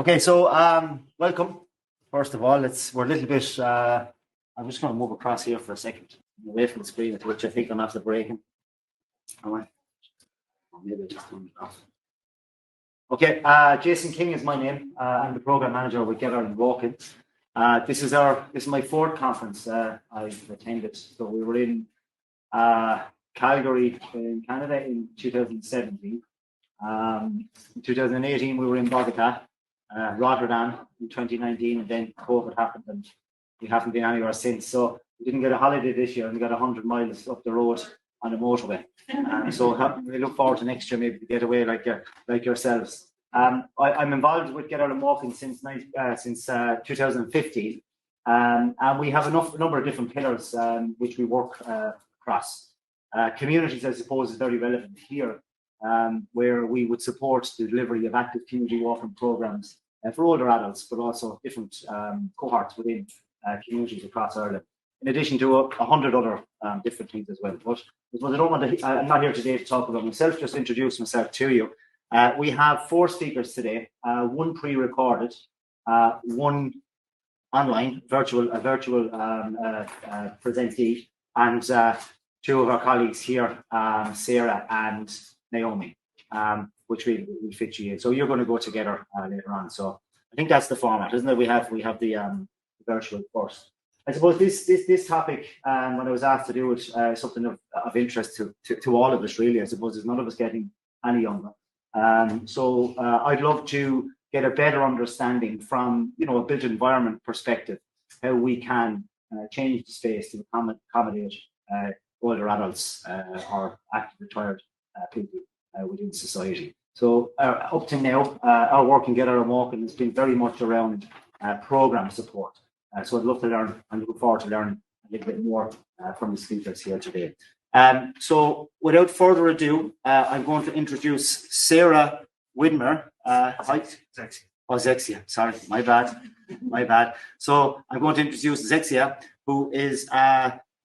Okay, so welcome. First of all, we're a little bit. I'm just going to move across here for a second, away from the screen, which I think I'm after breaking. Maybe I'll just turn it off. Okay, Jason King is my name. I'm the program manager with Get Ireland Walking. This is my fourth conference I've attended. So we were in Calgary in Canada in 2017. In 2018 we were in Bogota, Rotterdam in 2019, and then COVID happened and we haven't been anywhere since. So we didn't get a holiday this year and we got 100 miles up the road on a motorway. So we look forward to next year maybe to get away like yourselves. I'm involved with Get Ireland Walking since 2015, and we have a number of different pillars which we work across. Communities, I suppose, is very relevant here, where we would support the delivery of active community walking programs for older adults, but also different cohorts within communities across Ireland, in addition to 100 other different things as well. But I don't want to, I'm not here today to talk about myself, just introduce myself to you. We have 4 speakers today, 1 pre-recorded, 1 online, virtual presentee, and 2 of our colleagues here, Sarah and Naomi, which we fit you in. So you're going to go together later on. So I think that's the format, isn't it? We have the virtual first. I suppose this topic, when I was asked to do it, something of interest to all of us, really. I suppose there's none of us getting any younger. So I'd love to get a better understanding from, a built environment perspective, how we can change the space to accommodate older adults or active retired people within society. So up to now, our work in Get Ireland Walking has been very much around program support. So I'd love to learn and look forward to learning a little bit more from the speakers here today. So without further ado, I'm going to introduce Sarah Widmer. Hi. Zexia. Oh, Zexia. Sorry, my bad. So I'm going to introduce Zexia, who is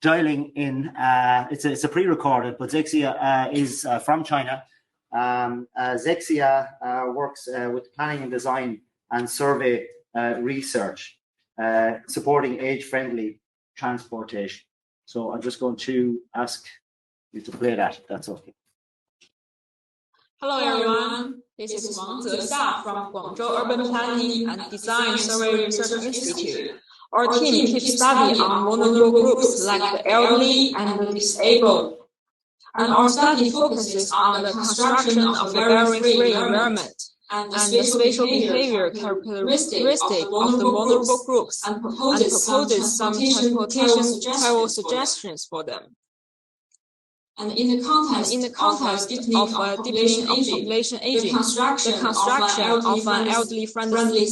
dialing in. It's a pre-recorded, but Zexia is from China. Zexia works with planning and design and survey research, supporting age-friendly transportation. So I'm just going to ask you to play that, if that's okay. Hello everyone, this is Wang Zexia from Guangzhou Urban Planning and Design Survey Research Institute. Our team keeps study on vulnerable groups like the elderly and the disabled. And our study focuses on the construction of a barrier-free environment and the spatial behavior characteristic of the vulnerable groups and proposes some transportation travel suggestions for them. And in the context of deepening of population aging, the construction of an elderly-friendly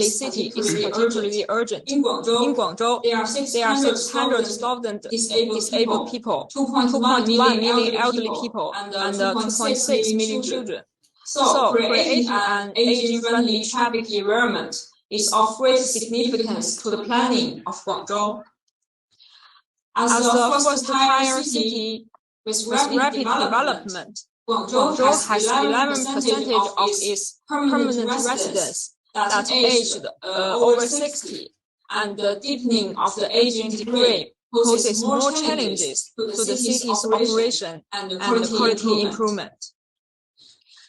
city is particularly urgent. In Guangzhou, there are 600,000 disabled people, 2.1 million elderly people, and 2.6 million children. So, creating an aging-friendly traffic environment is of great significance to the planning of Guangzhou. As a first-tier city with rapid development, Guangzhou has 11% of its permanent residents that aged over 60, and the deepening of the aging degree poses more challenges to the city's operation and quality improvement.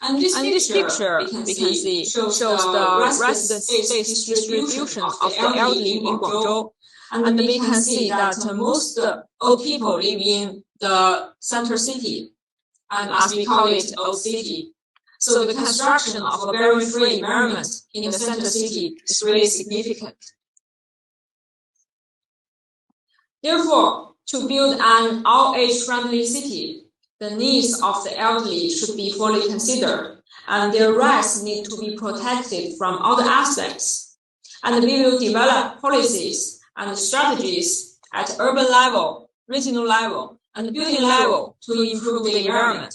And this picture, we can see, shows the resident space distribution of the elderly in Guangzhou. And we can see that most old people live in the center city, and as we call it, old city. So the construction of a barrier-free environment in the center city is really significant. Therefore, to build an all-age-friendly city, the needs of the elderly should be fully considered, and their rights need to be protected from all the aspects. And we will develop policies and strategies at urban level, regional level, and building level to improve the environment.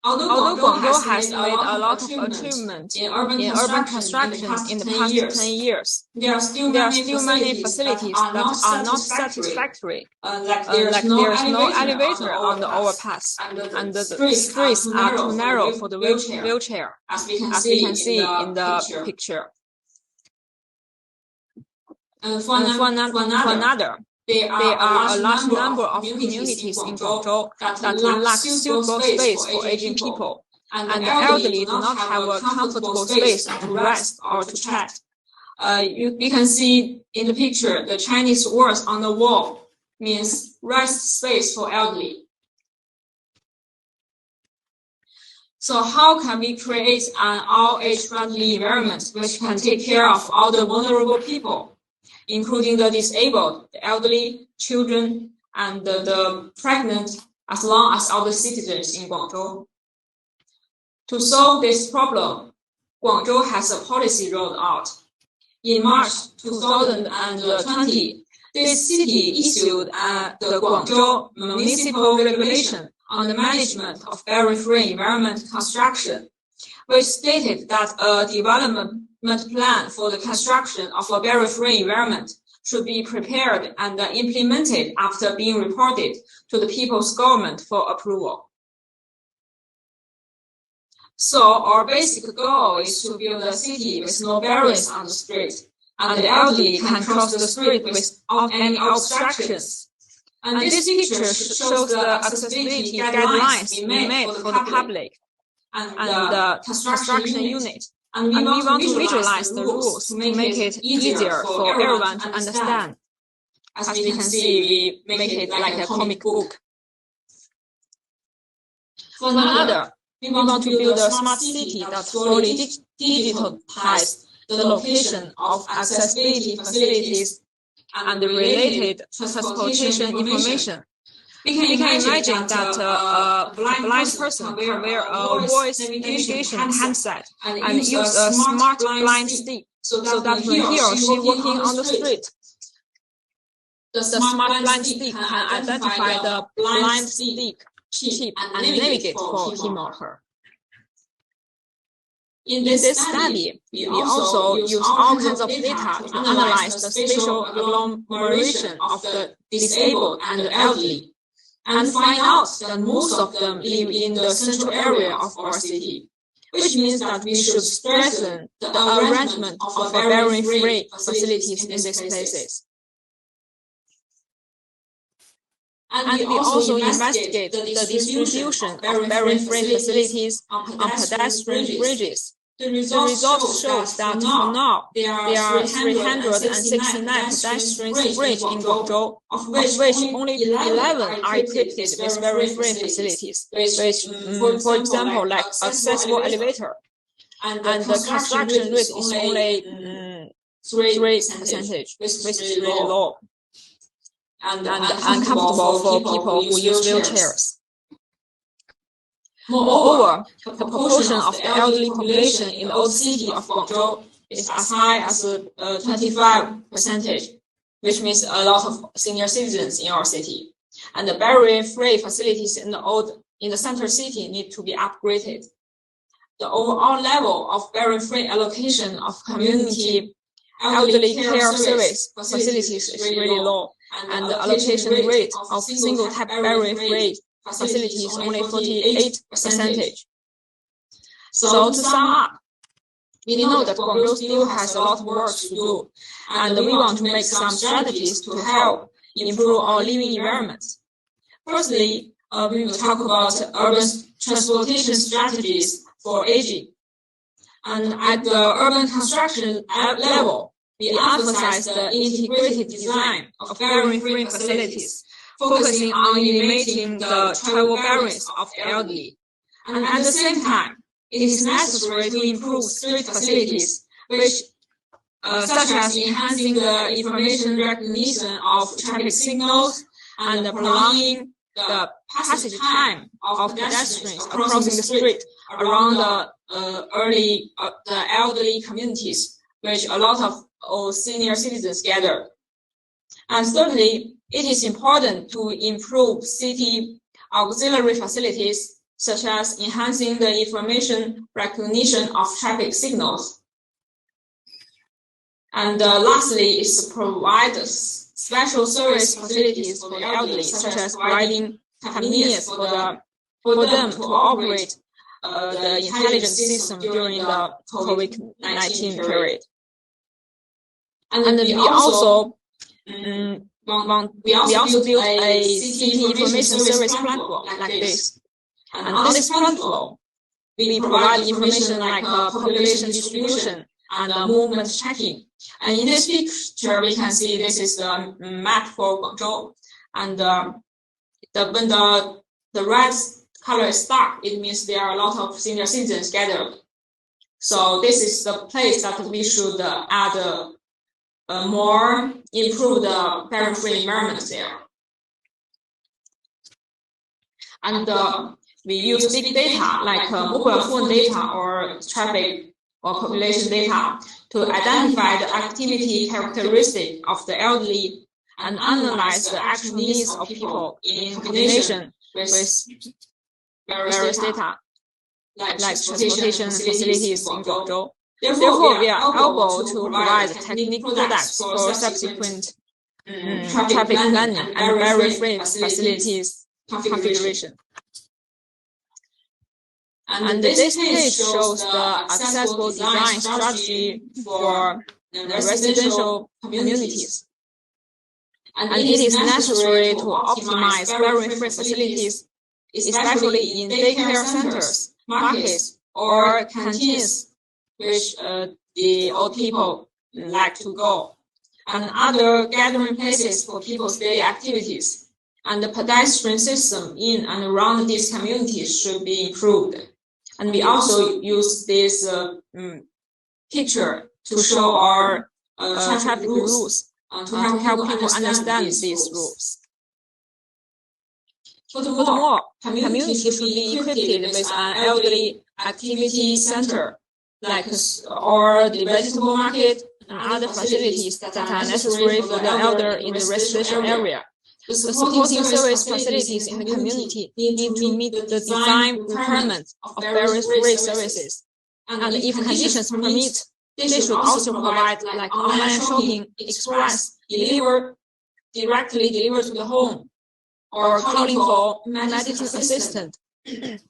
Although Guangzhou has made a lot of achievement in urban construction in the past 10 years, there are still many facilities that are not satisfactory. Like there is no elevator on the overpass, and the streets are too narrow for the wheelchair, as we can see in the picture. For another, there are a large number of communities in Guangzhou that lack suitable space for aging people, and the elderly do not have a comfortable space to rest or to chat. You can see in the picture the Chinese words on the wall means rest space for elderly. So how can we create an all-age friendly environment which can take care of all the vulnerable people, including the disabled, the elderly, children, and the pregnant, as well as all the citizens in Guangzhou? To solve this problem, Guangzhou has a policy rolled out. In March 2020, this city issued the Guangzhou Municipal Regulation on the Management of Barrier-Free Environment Construction, which stated that a development plan for the construction of a barrier-free environment should be prepared and implemented after being reported to the people's government for approval. So our basic goal is to build a city with no barriers on the street, and the elderly can cross the street without any obstructions. And this picture shows the accessibility guidelines we made for the public and the construction unit. And we want to visualize the rules to make it easier for everyone to understand. As we can see, we make it like a comic book. For another, we want to build a smart city that fully digitalizes the location of accessibility facilities and the related transportation information. We can imagine that a blind person can wear a voice navigation handset and use a smart blind stick so that when he or she walking on the street, the smart blind stick can identify the blind stick chip and navigate for him or her. In this study, we also use all kinds of data to analyze the spatial agglomeration of the disabled and the elderly, and find out that most of them live in the central area of our city, which means that we should strengthen the arrangement of barrier-free facilities in these places. And we also investigate the distribution of barrier-free facilities on pedestrian bridges. The result shows that for now, there are 369 pedestrian bridges in Guangzhou, of which only 11 are equipped with barrier-free facilities, which, for example, like accessible elevator. And the construction rate is only 3%, which is really low and uncomfortable for people who use wheelchairs. Moreover, the proportion of the elderly population in the old city of Guangzhou is as high as 25%, which means a lot of senior citizens in our city. And the barrier-free facilities in the center city need to be upgraded. The overall level of barrier-free allocation of community elderly care service facilities is really low, and the allocation rate of single-type barrier-free facilities is only 48%. So to sum up, we know that Guangzhou still has a lot of work to do, and we want to make some strategies to help improve our living environments. Firstly, we will talk about urban transportation strategies for aging. And at the urban construction level, we emphasize the integrated design of barrier-free facilities, focusing on eliminating the travel barriers of the elderly. And at the same time, it is necessary to improve street facilities, which, such as enhancing the information recognition of traffic signals and prolonging the passage time of pedestrians crossing the street around the elderly communities, which a lot of senior citizens gather. And thirdly, it is important to improve city auxiliary facilities such as enhancing the information recognition of traffic signals. And lastly is to provide special service facilities for the elderly, such as providing convenience for them to operate the intelligent system during the COVID-19 period. And we also built a city information service platform like this. And on this platform, we provide information like population distribution and movement tracking. And in this picture, we can see this is the map for Guangzhou. And when the red color is dark, it means there are a lot of senior citizens gathered. So this is the place that we should add more improve the barrier-free environment there. And we use big data like mobile phone data or traffic or population data to identify the activity characteristic of the elderly and analyze the actual needs of people in combination with various data like transportation facilities in Guangzhou. Therefore, we are able to provide technical products for subsequent traffic planning and barrier-free facilities configuration. And this page shows the accessible design strategy for residential communities. And it is necessary to optimize barrier-free facilities, especially in daycare centers, markets, or canteens, which the old people like to go, and other gathering places for people's daily activities. And the pedestrian system in and around these communities should be improved. And we also use this picture to show our traffic rules to help people understand these rules. Furthermore, communities should be equipped with an elderly activity center, or the vegetable market and other facilities that are necessary for the elder in the residential area. The supporting service facilities in the community need to meet the design requirements of various free services. And if conditions permit, they should also provide like online shopping, express, directly delivered to the home, or calling for medical assistant,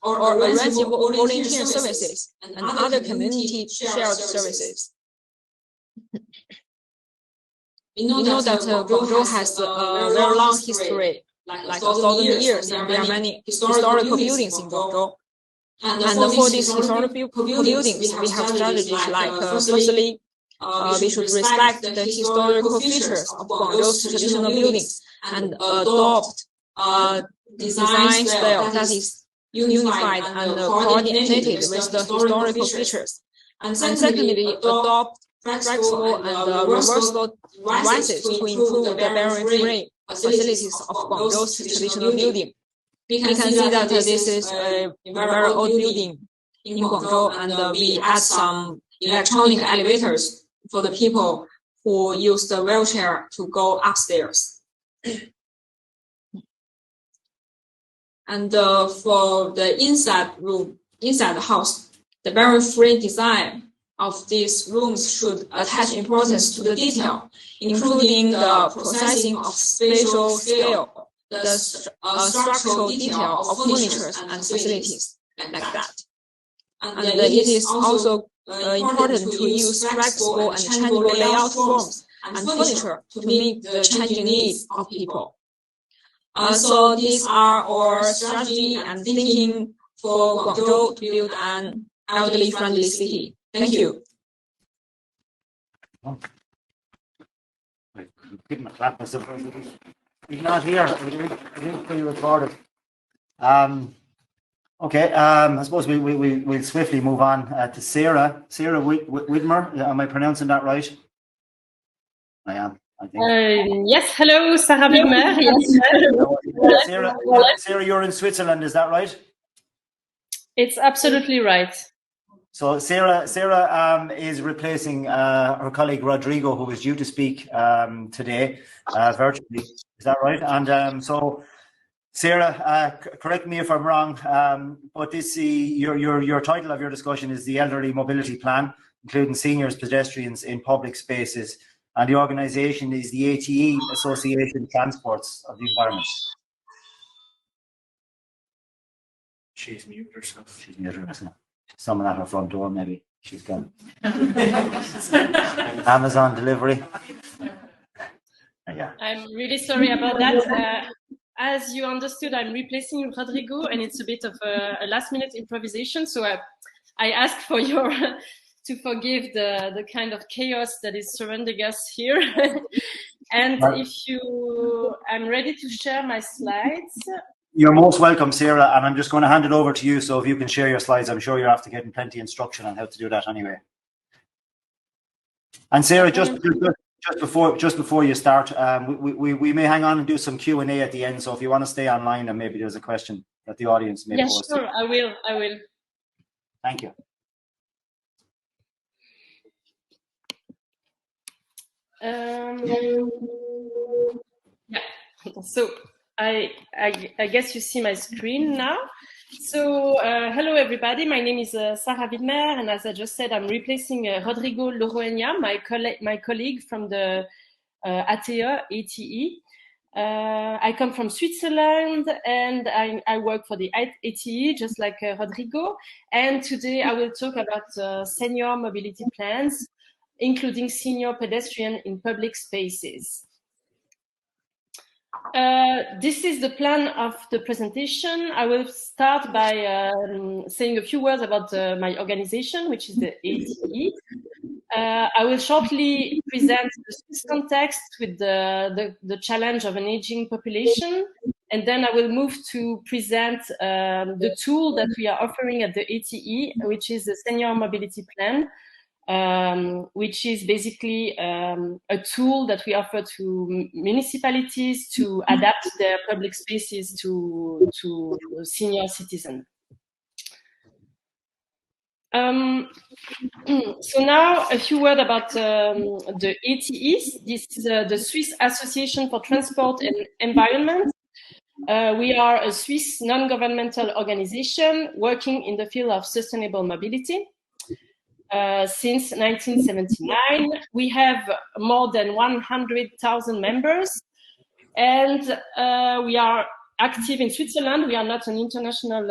or arranging volunteer services and other community shared services. We know that Guangzhou has a very long history, like 1,000 years, and there are many historical buildings in Guangzhou. And for these historical buildings, we have strategies like, firstly, we should respect the historical features of Guangzhou's traditional buildings and adopt a design style that is unified and coordinated with the historical features. And secondly, adopt flexible and reversible devices to improve the barrier-free facilities of Guangzhou's traditional building. We can see that this is a very old building in Guangzhou, and we add some electronic elevators for the people who use the wheelchair to go upstairs. And for the inside the house, the barrier-free design of these rooms should attach importance to the detail, including the processing of spatial scale, the structural detail of furniture and facilities, like that. And it is also important to use flexible and changeable layout forms and furniture to meet the changing needs of people. So these are our strategy and thinking for Guangzhou to build an elderly-friendly city. Thank you. Give him a clap, I suppose. He's not here. It is pre-recorded. Okay. I suppose we'll swiftly move on to Sarah. Sarah Widmer. Am I pronouncing that right? I am. I think. Yes. Hello, Sarah Widmer. Yes. Sarah, you're in Switzerland. Is that right? It's absolutely right. So Sarah is replacing her colleague Rodrigo, who was due to speak today virtually. Is that right? And so Sarah, correct me if I'm wrong, but your title of your discussion is the Elderly Mobility Plan, including seniors, pedestrians in public spaces, and the organisation is the ATE, Association Transports of the Environment. She's muted herself. She's muted herself. Someone at her front door, maybe. She's gone. Amazon delivery. Yeah. I'm really sorry about that. As you understood, I'm replacing Rodrigo, and it's a bit of a last-minute improvisation. So I ask for your to forgive the kind of chaos that is surrounding us here. And I'm ready to share my slides. You're most welcome, Sarah, and I'm just going to hand it over to you. So if you can share your slides, I'm sure you're after getting plenty of instruction on how to do that anyway. And Sarah, just before you start, we may hang on and do some Q&A at the end. So if you want to stay online, and maybe there's a question that the audience may pose. Yes, sure, I will. Thank you. Yeah. So I guess you see my screen now. So hello everybody, my name is Sarah Widmer, and as I just said, I'm replacing Rodrigo Loroña, my colleague from the ATE. I come from Switzerland, and I work for the ATE, just like Rodrigo. And today I will talk about senior mobility plans, including senior pedestrian in public spaces. This is the plan of the presentation. I will start by saying a few words about my organization, which is the ATE. I will shortly present the Swiss context with the challenge of an aging population, and then I will move to present the tool that we are offering at the ATE, which is the Senior Mobility Plan, which is basically a tool that we offer to municipalities to adapt their public spaces to senior citizens. So now a few words about the ATEs. This is the Swiss Association for Transport and Environment. We are a Swiss non-governmental organization working in the field of sustainable mobility. Since 1979, we have more than 100,000 members, and we are active in Switzerland. We are not an international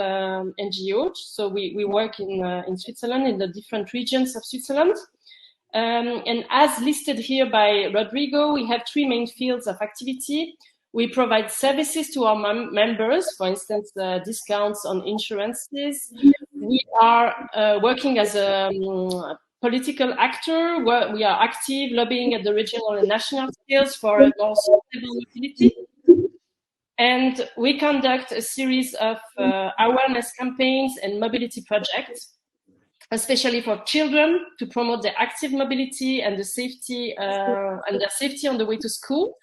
NGO, so we work in Switzerland, in the different regions of Switzerland. And as listed here by Rodrigo, we have three main fields of activity. We provide services to our members, for instance, discounts on insurances. We are working as a political actor. We are active lobbying at the regional and national scales for a more sustainable mobility. And we conduct a series of awareness campaigns and mobility projects, especially for children, to promote their active mobility and the safety and their safety on the way to school,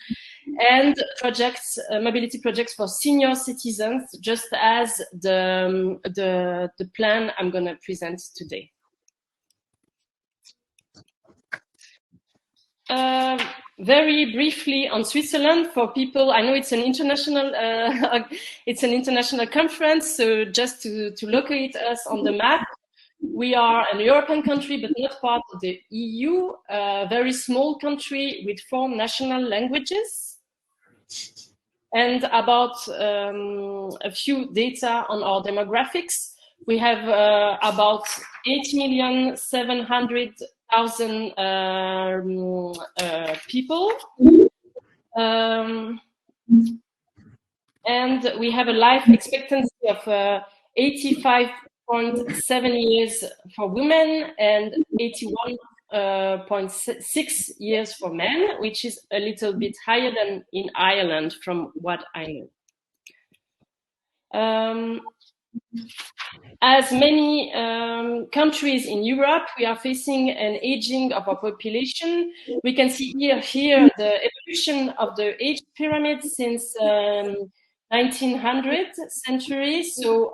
and projects, mobility projects for senior citizens, just as the plan I'm going to present today. Very briefly on Switzerland for people. I know it's an international conference, so just to locate us on the map. We are an European country, but not part of the EU, a very small country with 4 national languages. And about a few data on our demographics. We have about 8,700,000 people. And we have a life expectancy of 85.7 years for women and 81.6 years for men, which is a little bit higher than in Ireland, from what I know. As many countries in Europe, we are facing an aging of our population. We can see here the evolution of the age pyramid since 1900 century. So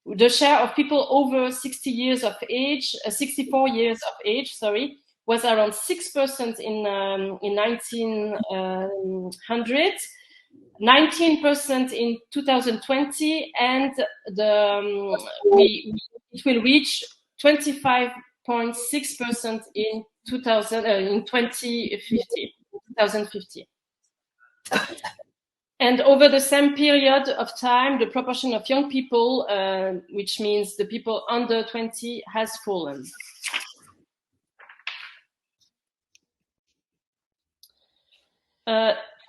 the share of people over 60 years of age, 64 years of age, sorry, was around 6% in 1900. 19% in 2020, and it will reach 25.6% in 2050. And over the same period of time, the proportion of young people, which means the people under 20, has fallen.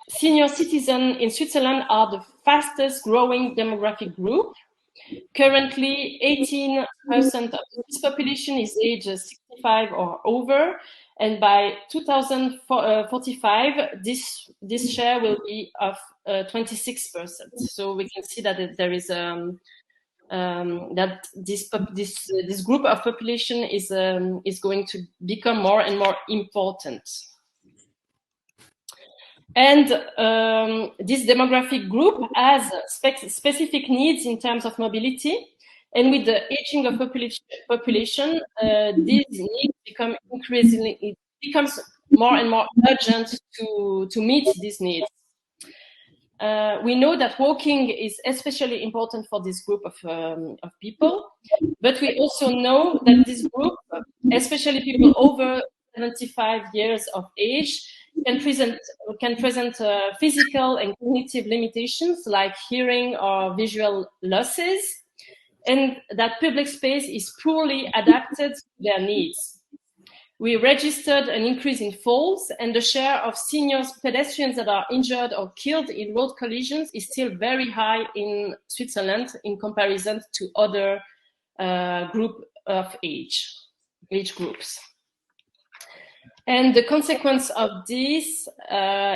Senior citizens in Switzerland are the fastest growing demographic group. Currently, 18% of this population is age 65 or over, and by 2045, this share will be of 26%. So we can see that there is that this group of population is going to become more and more important. And this demographic group has specific needs in terms of mobility. And with the aging of population, these needs become it becomes more and more urgent to meet these needs. We know that walking is especially important for this group of people, but we also know that this group, especially people over 75 years of age, can present physical and cognitive limitations like hearing or visual losses, and that public space is poorly adapted to their needs. We registered an increase in falls, and the share of senior pedestrians that are injured or killed in road collisions is still very high in Switzerland in comparison to other group of age groups. And the consequence of this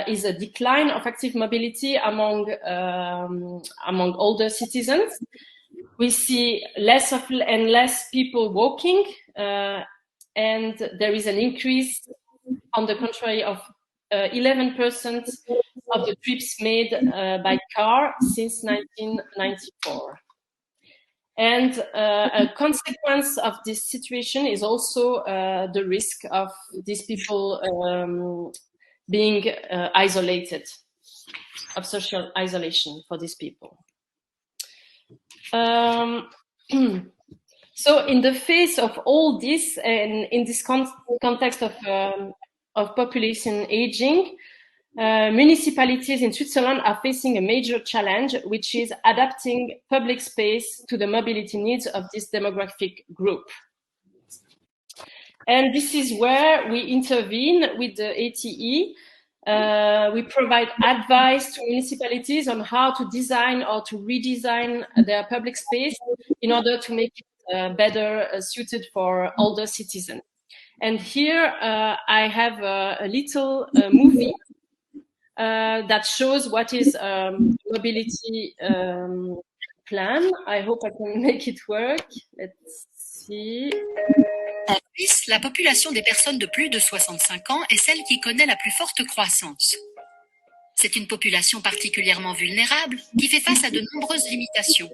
is a decline of active mobility among older citizens. We see less and less people walking, and there is an increase, on the contrary, of 11% of the trips made by car since 1994. And a consequence of this situation is also the risk of these people being isolated, of social isolation for these people. So in the face of all this, and in this context of population aging, municipalities in Switzerland are facing a major challenge, which is adapting public space to the mobility needs of this demographic group. And this is where we intervene with the ATE. We provide advice to municipalities on how to design or to redesign their public space in order to make it better suited for older citizens. And here I have a little movie that shows what is mobility plan. I hope I can make it work. Let's see. En Suisse, la population des personnes de plus de 65 ans est celle qui connaît la plus forte croissance. C'est une population particulièrement vulnérable qui fait face à de nombreuses limitations.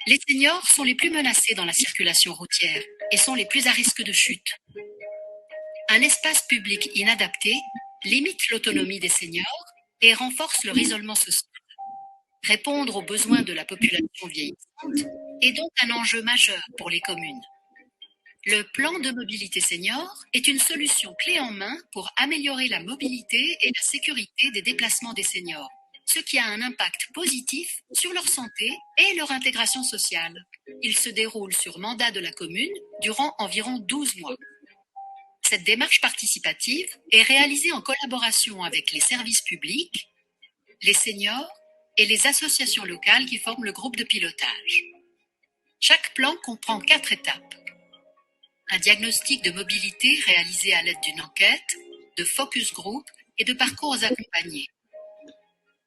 Les seniors sont les plus menacés dans la circulation routière et sont les plus à risque de chute. Un espace public inadapté limite l'autonomie des seniors et renforce leur isolement social. Répondre aux besoins de la population vieillissante est donc un enjeu majeur pour les communes. Le plan de mobilité senior est une solution clé en main pour améliorer la mobilité et la sécurité des déplacements des seniors, ce qui a un impact positif sur leur santé et leur intégration sociale. Il se déroule sur mandat de la commune durant environ 12 mois. Cette démarche participative est réalisée en collaboration avec les services publics, les seniors et les associations locales qui forment le groupe de pilotage. Chaque plan comprend 4 étapes. Un diagnostic de mobilité réalisé à l'aide d'une enquête, de focus group et de parcours accompagnés.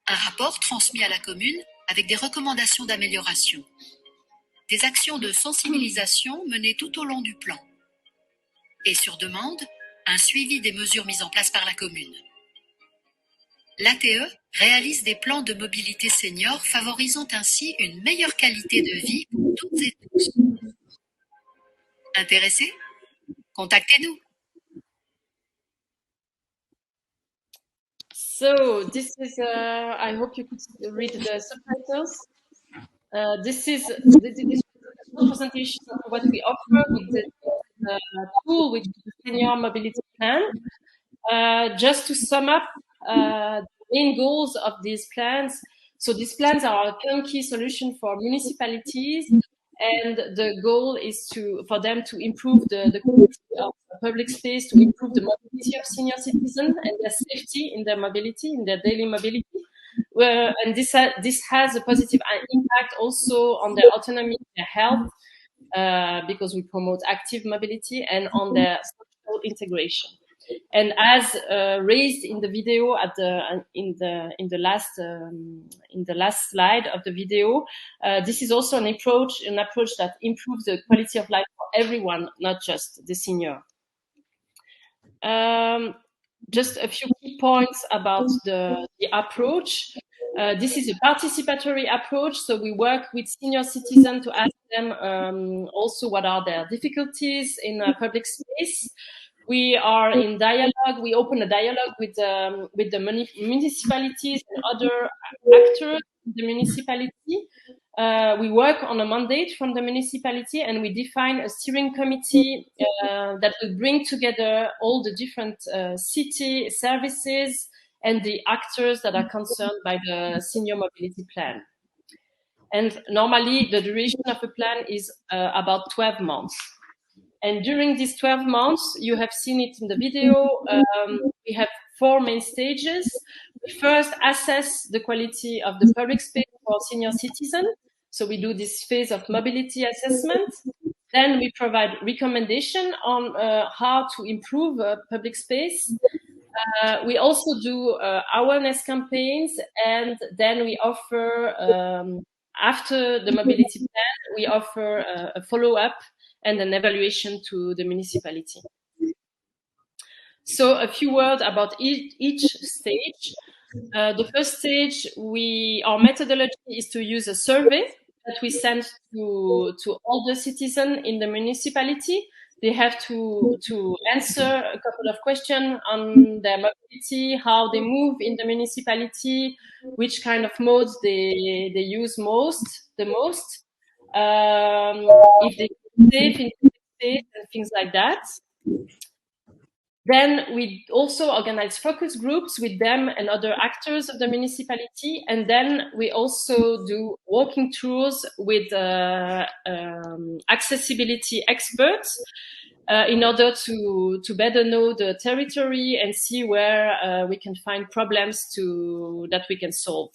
Un rapport transmis à la commune avec des recommandations d'amélioration. Des actions de sensibilisation menées tout au long du plan. Et sur demande, un suivi des mesures mises en place par la commune. L'ATE réalise des plans de mobilité senior favorisant ainsi une meilleure qualité de vie pour toutes et tous. Intéressés? Contactez-nous. So this is, I hope you could read the subtitles. This is a presentation of what we offer with the tool, which is the Senior Mobility Plan. Just to sum up the main goals of these plans. So these plans are a turnkey solution for municipalities, and the goal is for them to improve the quality of public space, to improve the mobility of senior citizens and their safety in their mobility, in their daily mobility. And this has a positive impact also on their autonomy, their health, because we promote active mobility, and on their social integration. And as raised in the video in the last slide of the video, this is also an approach that improves the quality of life for everyone, not just the senior. Just a few key points about the approach. This is a participatory approach, so we work with senior citizens to ask them also what are their difficulties in public space. We are in dialogue. We open a dialogue with the municipalities and other actors in the municipality. We work on a mandate from the municipality, and we define a steering committee that will bring together all the different city services and the actors that are concerned by the senior mobility plan. And normally the duration of a plan is about 12 months. And during these 12 months, you have seen it in the video, we have 4 main stages. We first assess the quality of the public space for senior citizens. So we do this phase of mobility assessment. Then we provide recommendation on how to improve public space. We also do awareness campaigns, and then we offer, after the mobility plan, we offer a follow-up and an evaluation to the municipality. So a few words about each stage. The first stage, our methodology is to use a survey that we send to all the citizens in the municipality. They have to answer a couple of questions on their mobility, how they move in the municipality, which kind of modes they use the most, if they safe in space and things like that. Then we also organize focus groups with them and other actors of the municipality. And then we also do walking tours with accessibility experts in order to better know the territory and see where we can find problems that we can solve.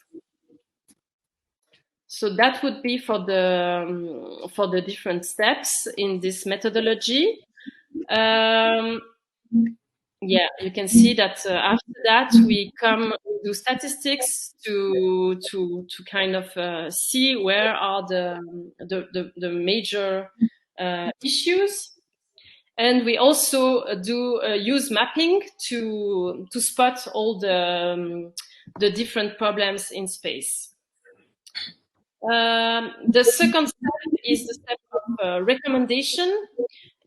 So that would be for the different steps in this methodology. Yeah, you can see that after that we do statistics to kind of see where are the major issues, and we also do use mapping to spot all the different problems in space. The second step is the step of recommendation.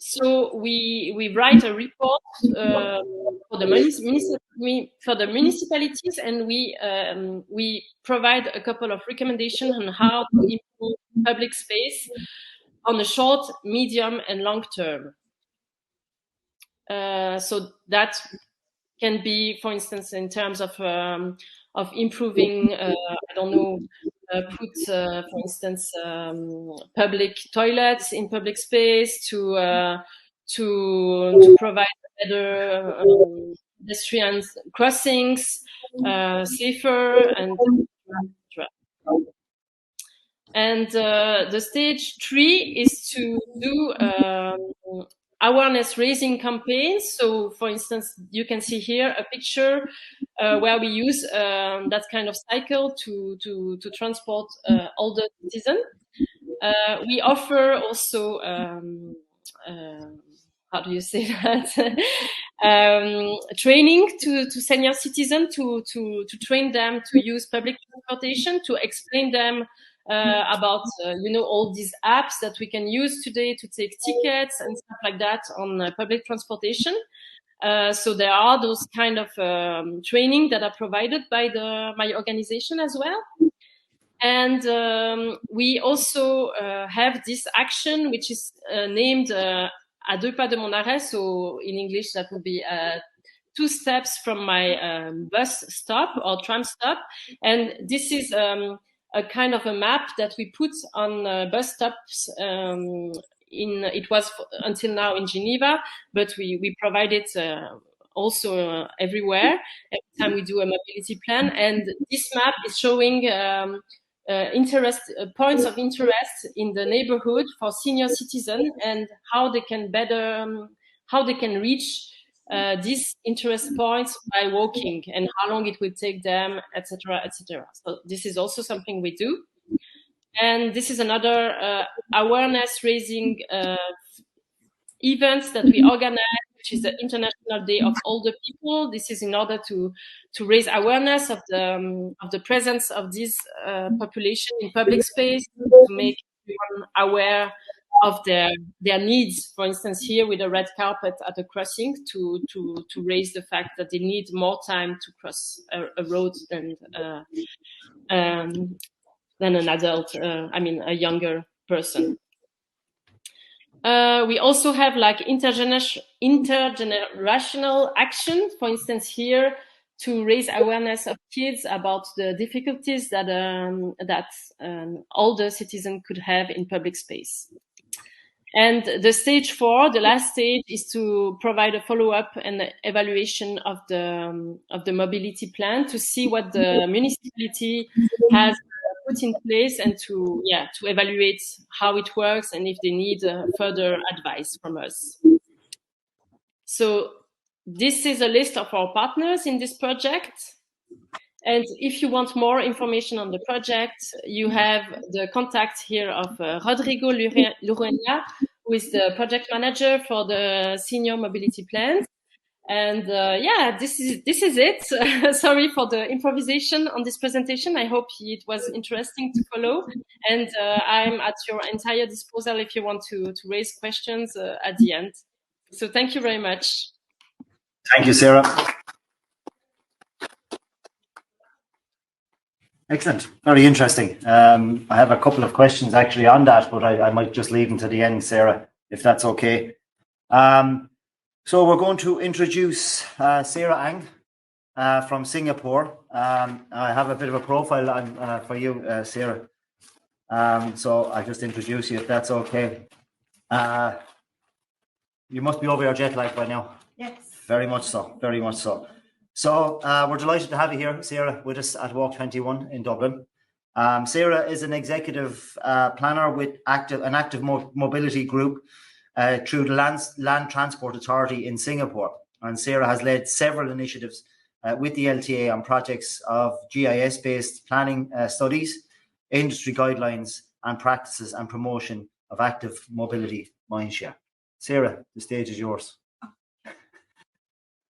So we write a report for the municipalities, and we provide a couple of recommendations on how to improve public space on the short, medium, and long term. So that can be, for instance, in terms of improving, I don't know, for instance, public toilets in public space, to provide better pedestrian crossings, safer, and the stage 3 is to do awareness raising campaigns. So, for instance, you can see here a picture where we use that kind of cycle to transport older citizens. We offer also how do you say that? Training to senior citizens to train them to use public transportation, to explain them about all these apps that we can use today to take tickets and stuff like that on public transportation. So there are those kind of training that are provided by my organization as well. And we also have this action, which is named À deux pas de mon arrêt. So in English, that would be 2 steps from my bus stop or tram stop. And this is a kind of a map that we put on bus stops. It was until now in Geneva, but we provide it also everywhere every time we do a mobility plan. And this map is showing points of interest in the neighborhood for senior citizens and how they can reach these interest points by walking and how long it will take them, etc., etc. So this is also something we do. And this is another awareness raising events that we organize, which is the International Day of Older People. This is in order to raise awareness of the presence of this population in public space, to make everyone aware of their needs. For instance, here with a red carpet at a crossing, to raise the fact that they need more time to cross a road than an adult. A younger person. We also have like intergenerational action, for instance, here to raise awareness of kids about the difficulties that older citizens could have in public space. And the stage 4, the last stage, is to provide a follow-up and evaluation of the mobility plan to see what the municipality has put in place and to evaluate how it works and if they need further advice from us. So this is a list of our partners in this project. And if you want more information on the project, you have the contact here of Rodrigo Luruena, who is the project manager for the senior mobility plans. And this is it. Sorry for the improvisation on this presentation. I hope it was interesting to follow. And I'm at your entire disposal if you want to raise questions at the end. So thank you very much. Thank you, Sarah. Excellent. Very interesting. I have a couple of questions actually on that, but I might just leave them to the end, Sarah, if that's okay. So we're going to introduce Sarah Ang from Singapore. I have a bit of a profile for you, Sarah. So I'll just introduce you if that's okay. You must be over your jet lag by now. Yes. Very much so, very much so. So we're delighted to have you here, Sarah, with us at Walk21 in Dublin. Sarah is an executive planner with an active mobility group through the Land Transport Authority in Singapore. And Sarah has led several initiatives with the LTA on projects of GIS-based planning studies, industry guidelines and practices and promotion of active mobility mindshare. Sarah, the stage is yours.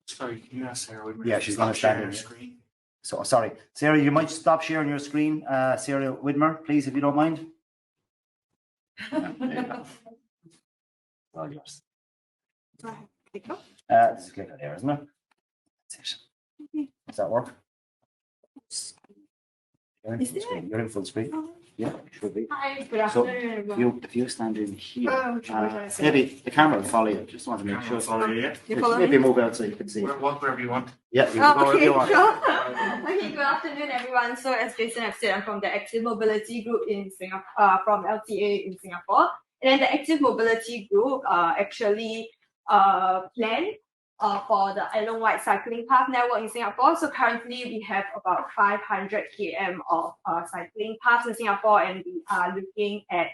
Sorry, can you ask Sarah with me? Yeah, she's going to stand in screen. So sorry, Sarah, you might stop sharing your screen, Sarah Widmer, please, if you don't mind. There you go. All yours. This is click on there, isn't it? That's it. Does that work? You're in full screen. You're in full screen. Yeah, it should be. Hi, good So afternoon. if you stand in here, Oh, maybe the camera will follow you. Just want to make sure. Maybe move out so you can see. Walk wherever you want. Yeah, you can go wherever Okay, you want. sure. Okay, good afternoon, everyone. So as Jason has said, I'm from the Active Mobility Group in Singapore, from LTA in Singapore. And then the Active Mobility Group actually planned for the island-wide cycling path network in Singapore. So currently we have about 500 km of cycling paths in Singapore, and we are looking at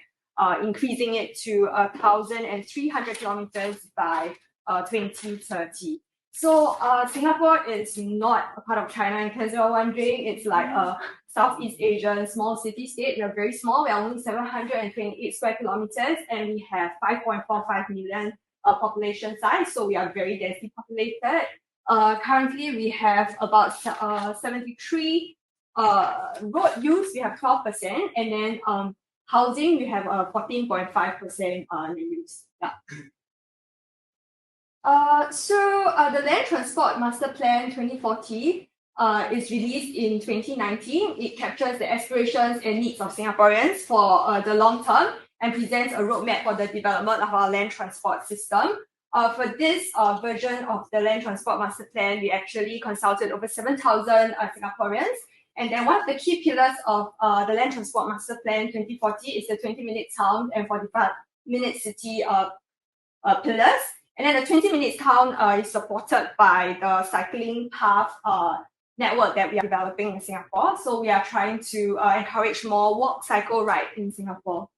increasing it to 1,300 kilometers by 2030. So Singapore is not a part of China, in case you're wondering. It's like a Southeast Asian small city state. We are very small. We are only 728 square kilometers, and we have 5.45 million population size. So we are very densely populated. Currently, we have about 73 road use. We have 12%, and then housing we have 14.5% use. Yeah. The Land Transport Master Plan 2040 is released in 2019. It captures the aspirations and needs of Singaporeans for the long term and presents a roadmap for the development of our land transport system. For this version of the Land Transport Master Plan, we actually consulted over 7,000 Singaporeans. And then one of the key pillars of the Land Transport Master Plan 2040 is the 20-minute town and 45-minute city pillars. And then the 20 minutes town is supported by the cycling path network that we are developing in Singapore. So we are trying to encourage more walk, cycle, ride in Singapore.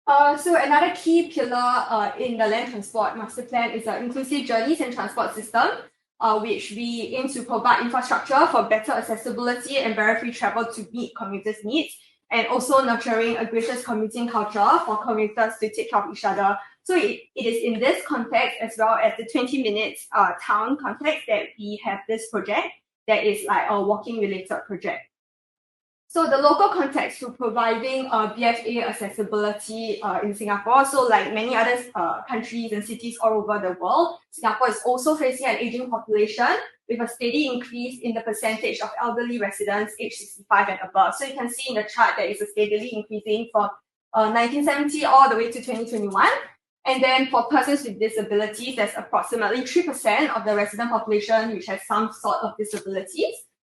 So another key pillar in the Land Transport Master Plan is the inclusive journeys and transport system, which we aim to provide infrastructure for better accessibility and barrier-free travel to meet commuters' needs, and also nurturing a gracious commuting culture for commuters to take care of each other. So it is in this context, as well as the 20 minutes town context, that we have this project that is like a walking related project. So the local context to providing BFA accessibility in Singapore, so like many other countries and cities all over the world, Singapore is also facing an aging population with a steady increase in the percentage of elderly residents aged 65 and above. So you can see in the chart that it's steadily increasing from 1970 all the way to 2021. And then for persons with disabilities, there's approximately 3% of the resident population which has some sort of disabilities.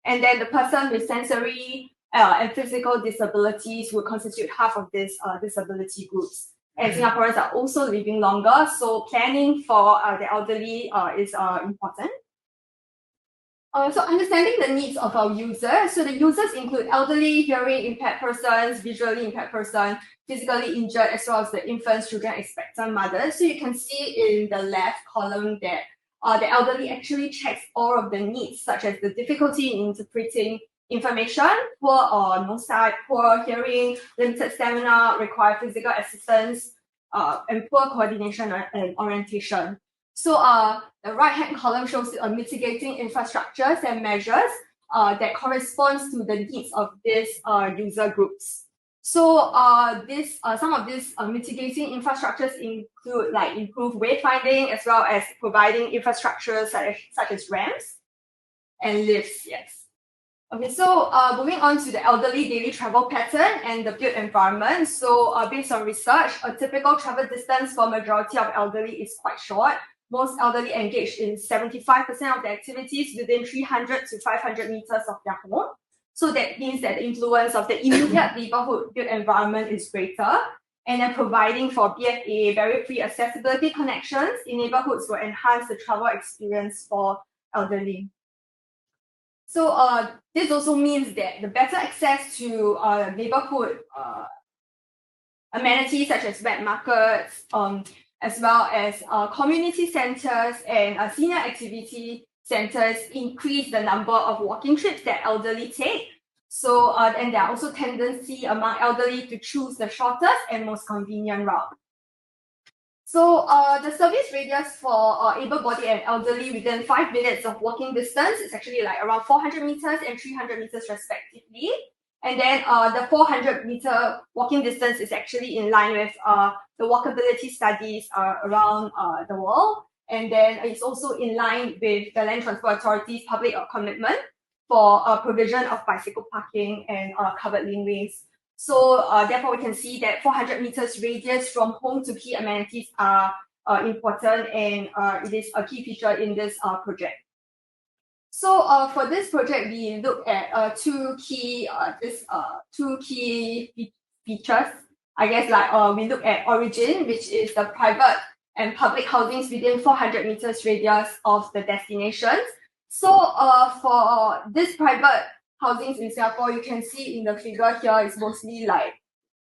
And then the person with sensory and physical disabilities would constitute half of these disability groups. And Singaporeans are also living longer, so planning for the elderly is important. So understanding the needs of our users. So the users include elderly, hearing impaired persons, visually impaired persons, physically injured, as well as the infants, children, expectant mothers. So you can see in the left column that the elderly actually checks all of the needs, such as the difficulty in interpreting information, poor or no sight, poor hearing, limited stamina, require physical assistance, and poor coordination and orientation. So the right-hand column shows mitigating infrastructures and measures that corresponds to the needs of these user groups. So some of these mitigating infrastructures include like improved wayfinding, as well as providing infrastructures such as ramps and lifts. Yes. Okay, so moving on to the elderly daily travel pattern and the built environment. So based on research, a typical travel distance for majority of elderly is quite short. Most elderly engage in 75% of the activities within 300 to 500 meters of their home. So that means that the influence of the immediate neighborhood built environment is greater. And then providing for BFA, barrier-free accessibility connections in neighborhoods will enhance the travel experience for elderly. So this also means that the better access to neighborhood amenities such as wet markets, as well as community centers and senior activity centers increase the number of walking trips that elderly take. So and there are also tendency among elderly to choose the shortest and most convenient route. So the service radius for able-bodied and elderly within 5 minutes of walking distance is actually like around 400 meters and 300 meters respectively. And then the 400-meter walking distance is actually in line with the walkability studies around the world. And then it's also in line with the Land Transport Authority's public commitment for provision of bicycle parking and covered laneways. So therefore, we can see that 400 meters radius from home to key amenities are important, and it is a key feature in this project. So for this project, we look at two key features. I guess like we look at origin, which is the private and public housings within 400 meters radius of the destinations. So for this private housings in Singapore, you can see in the figure here is mostly like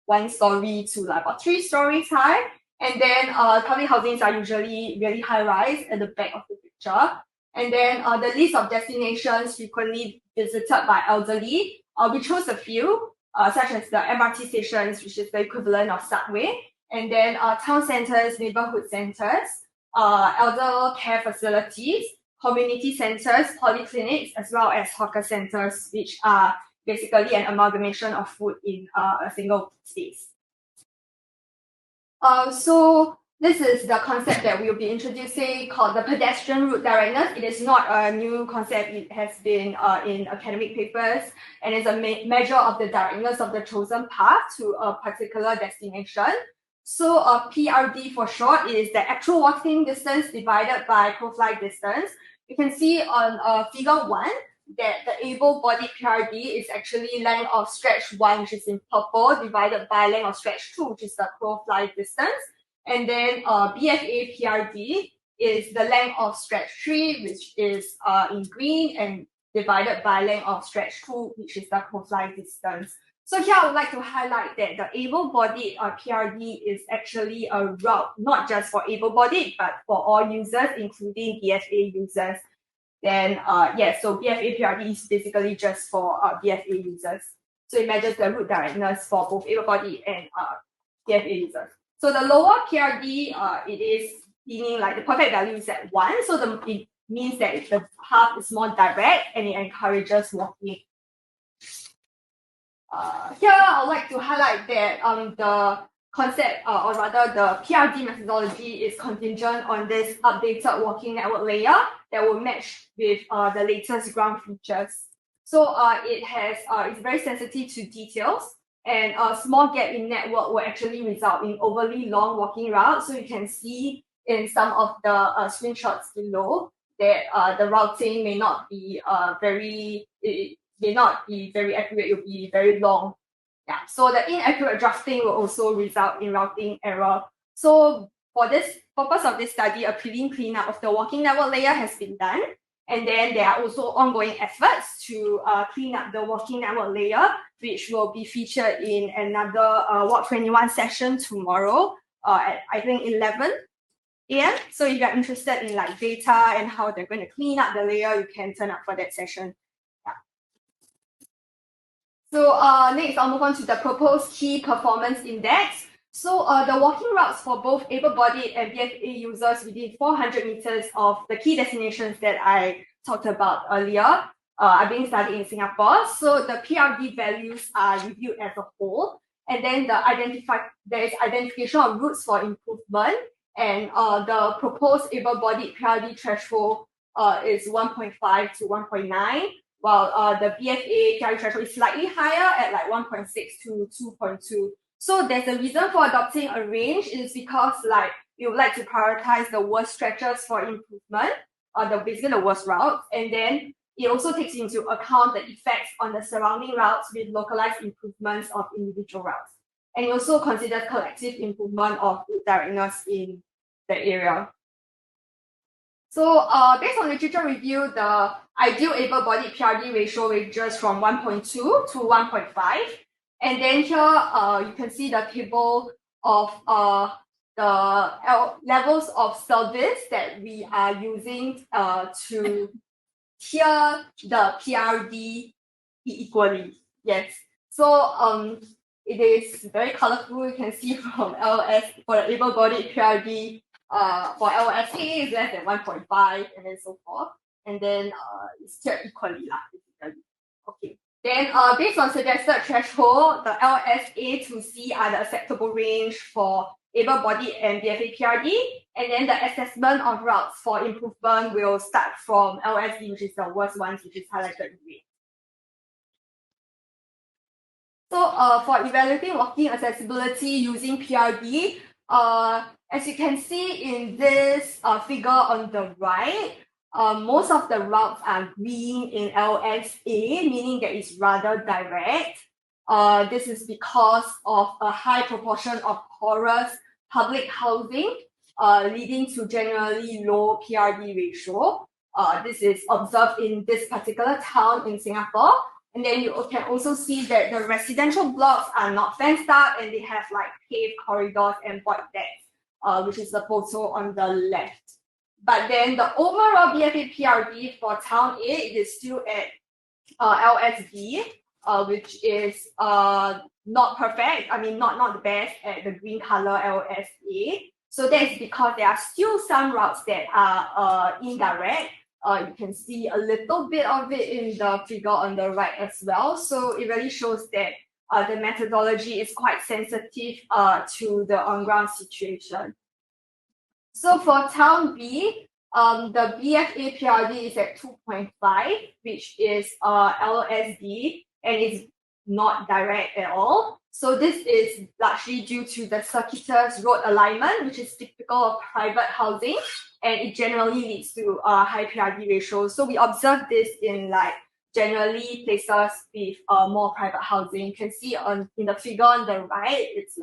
1 story to like about 3 stories high. And then public housings are usually really high rise at the back of the picture. And then the list of destinations frequently visited by elderly, we chose a few, such as the MRT stations, which is the equivalent of subway, and then town centers, neighborhood centers, elder care facilities, community centers, polyclinics, as well as hawker centers, which are basically an amalgamation of food in a single space. So This is the concept that we'll be introducing called the pedestrian route directness. It is not a new concept. It has been in academic papers, and it's a measure of the directness of the chosen path to a particular destination. So PRD for short is the actual walking distance divided by crow-fly distance. You can see on figure 1 that the able-bodied PRD is actually length of stretch 1, which is in purple, divided by length of stretch 2, which is the crow-fly distance. And then BFA PRD is the length of stretch 3, which is in green, and divided by length of stretch 2, which is the crow-fly distance. So here I would like to highlight that the able-bodied PRD is actually a route, not just for able-bodied, but for all users, including BFA users. Then so BFA PRD is basically just for BFA users. So it measures the route directness for both able-bodied and BFA users. So the lower PRD, it is meaning like the perfect value is at 1. So it means that the path is more direct and it encourages walking. Here, I would like to highlight that the concept, or rather the PRD methodology, is contingent on this updated walking network layer that will match with the latest ground features. So it's very sensitive to details, and a small gap in network will actually result in overly long walking routes. So you can see in some of the screenshots below that the routing may not be very accurate. It will be very long. Yeah. So the inaccurate drafting will also result in routing error. So for this purpose of this study, a prelim cleanup of the walking network layer has been done. And then there are also ongoing efforts to clean up the walking network layer, which will be featured in another Walk21 session tomorrow at I think 11 a.m. So if you're interested in like data and how they're going to clean up the layer, you can turn up for that session. Yeah. So next, I'll move on to the proposed key performance index. So the walking routes for both able-bodied and BFA users within 400 meters of the key destinations that I talked about earlier are being studied in Singapore. So the PRD values are reviewed as a whole, and then there is identification of routes for improvement, and the proposed able-bodied PRD threshold is 1.5 to 1.9, while the BFA PRD threshold is slightly higher at like 1.6 to 2.2. So there's a reason for adopting a range. It is because like we would like to prioritize the worst stretches for improvement, basically the worst routes, and then it also takes into account the effects on the surrounding routes with localized improvements of individual routes. And it also considers collective improvement of directness in the area. So based on literature review, the ideal able-bodied PRD ratio ranges from 1.2 to 1.5. And then here you can see the table of the levels of service that we are using to tier the PRD equally. Yes. So it is very colorful. You can see from LS for the able-bodied PRD, for LSA is less than 1.5, and then so forth. And then it's tiered equally, basically. Okay. Then based on suggested threshold, the LSA to C are the acceptable range for able-bodied and BFA PRD, and then the assessment of routes for improvement will start from LSD, which is the worst ones, which is highlighted in red. So for evaluating walking accessibility using PRD, as you can see in this figure on the right, most of the routes are green in LSA, meaning that it's rather direct. This is because of a high proportion of porous public housing, leading to generally low PRD ratio. This is observed in this particular town in Singapore. And then you can also see that the residential blocks are not fenced up, and they have like paved corridors and void decks, which is the photo on the left. But then the overall BFA PRD for town A is still at LSD, which is not perfect. I mean, not the best at the green color LSA. So that's because there are still some routes that are indirect. You can see a little bit of it in the figure on the right as well. So it really shows that the methodology is quite sensitive to the on-ground situation. So for town B, the BFA PRD is at 2.5, which is LSD, and it's not direct at all. So this is largely due to the circuitous road alignment, which is typical of private housing, and it generally leads to high PRD ratios. So we observe this in generally places with more private housing. You can see in the figure on the right, it's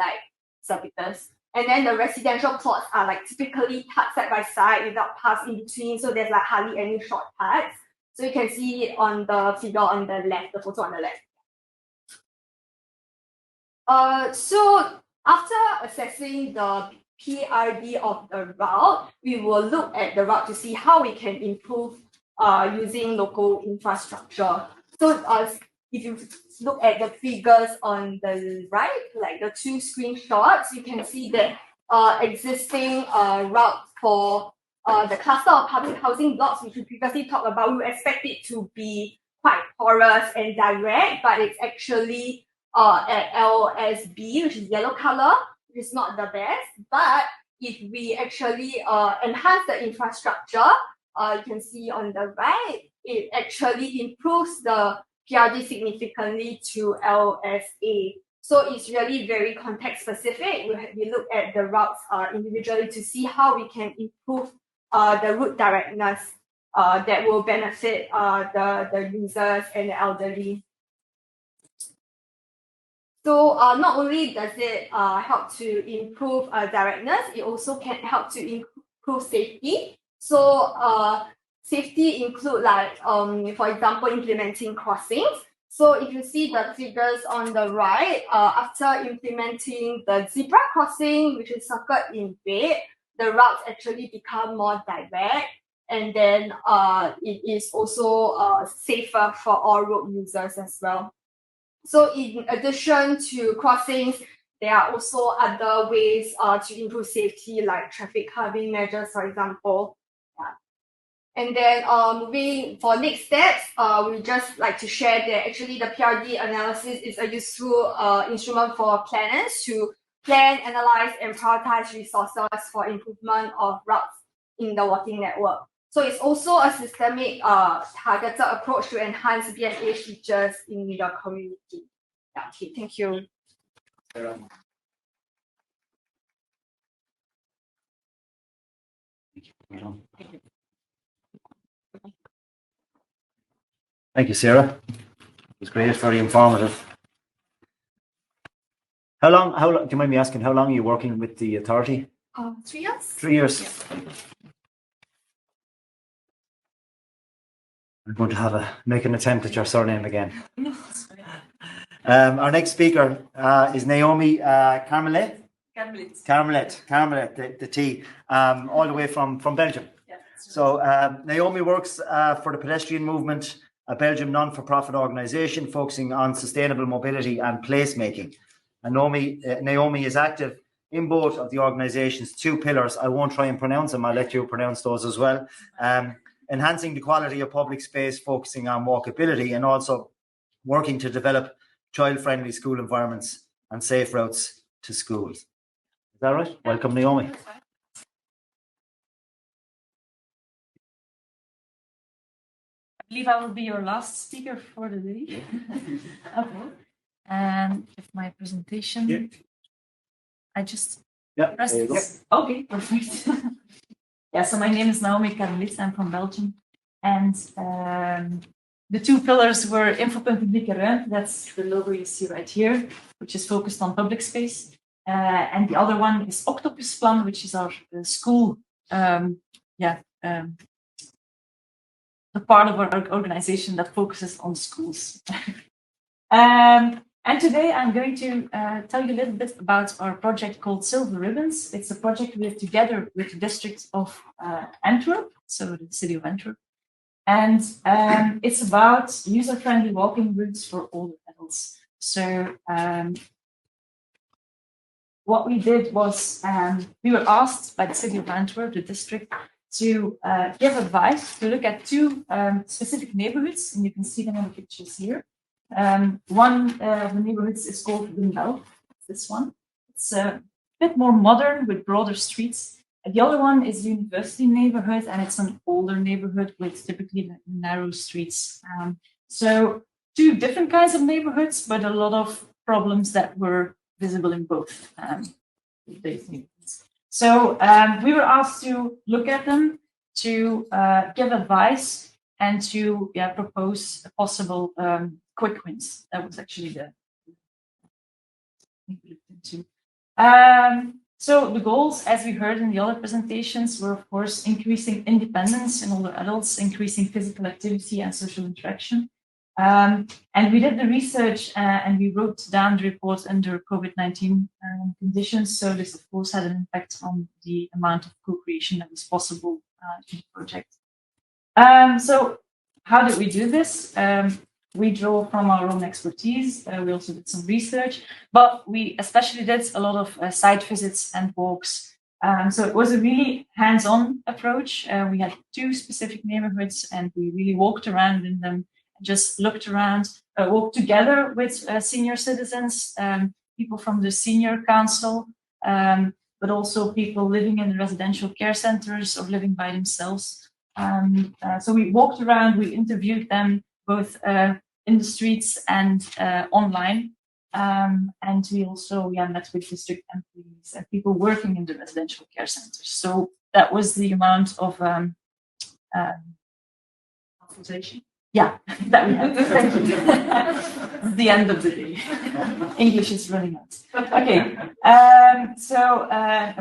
circuitous. And then the residential plots are typically cut side by side without paths in between, so there's hardly any shortcuts. So you can see it on the figure on the left, the photo on the left. So after assessing the PRD of the route, we will look at the route to see how we can improve using local infrastructure. So if you look at the figures on the right, the two screenshots, you can see that existing route for the cluster of public housing blocks, which we previously talked about, we expect it to be quite porous and direct, but it's actually at LSB, which is yellow color, which is not the best. But if we actually enhance the infrastructure, you can see on the right, it actually improves the PRD significantly to LSA. So it's really very context specific. We look at the routes individually to see how we can improve the route directness that will benefit the users and the elderly. So not only does it help to improve directness, it also can help to improve safety. So safety include for example, implementing crossings. So if you see the figures on the right, after implementing the zebra crossing, which is circled in red, the routes actually become more direct, and then it is also safer for all road users as well. So in addition to crossings, there are also other ways to improve safety, like traffic calming measures, for example. And then moving for next steps, we just like to share that actually the PRD analysis is a useful instrument for planners to plan, analyze, and prioritize resources for improvement of routes in the walking network. So it's also a systemic targeted approach to enhance BFA features in your community. Yeah, okay, thank you. Thank you, Sarah. It was great, very informative. How long, do you mind me asking, how long are you working with the authority? 3 years. 3 years. Yeah. I'm going to make an attempt at your surname again. Our next speaker is Naomi Carmelet. Carmelet, the T, all the way from Belgium. Yeah, so Naomi works for the Pedestrian Movement, a Belgium non-for-profit organisation focusing on sustainable mobility and placemaking. And Naomi is active in both of the organisation's two pillars. I won't try and pronounce them, I'll let you pronounce those as well. Enhancing the quality of public space, focusing on walkability, and also working to develop child-friendly school environments and safe routes to schools. Is that right? Welcome, Naomi. I believe I will be your last speaker for the day. Okay. And with my presentation, yeah. I just press this. Okay, perfect. Yeah, so my name is Naomi Carmelet. I'm from Belgium. And the two pillars were Infopunt Publieke Ruimte, that's the logo you see right here, which is focused on public space. And the other one is Octopus Plan, which is our school, the part of our organization that focuses on schools. And today I'm going to tell you a little bit about our project called Silver Ribbons. It's a project we have together with the district of Antwerp, so the city of Antwerp. And it's about user-friendly walking routes for older adults. So what we did was we were asked by the city of Antwerp, the district, to give advice to look at two specific neighborhoods, and you can see them in the pictures here. One of the neighborhoods is called Windel, this one. It's a bit more modern with broader streets, The other one is University neighborhood, and it's an older neighborhood with typically narrow streets. So two different kinds of neighborhoods, but a lot of problems that were visible in both neighborhoods. So we were asked to look at them, to give advice, and to propose possible quick wins. That was actually the so the goals, as we heard in the other presentations, were of course increasing independence in older adults, increasing physical activity and social interaction. And we did the research and we wrote down the report under COVID-19 conditions. So this, of course, had an impact on the amount of co-creation that was possible in the project. So how did we do this? We draw from our own expertise. We also did some research, but we especially did a lot of site visits and walks. So it was a really hands-on approach. We had 2 specific neighborhoods and we really walked around in them, just looked around, walked together with senior citizens, people from the senior council, but also people living in the residential care centers or living by themselves. So we walked around, we interviewed them both in the streets and online. And we also met with district employees and people working in the residential care centers. So that was the amount of conversation. Yeah, that we had. It's the end of the day. English is running out. Okay, so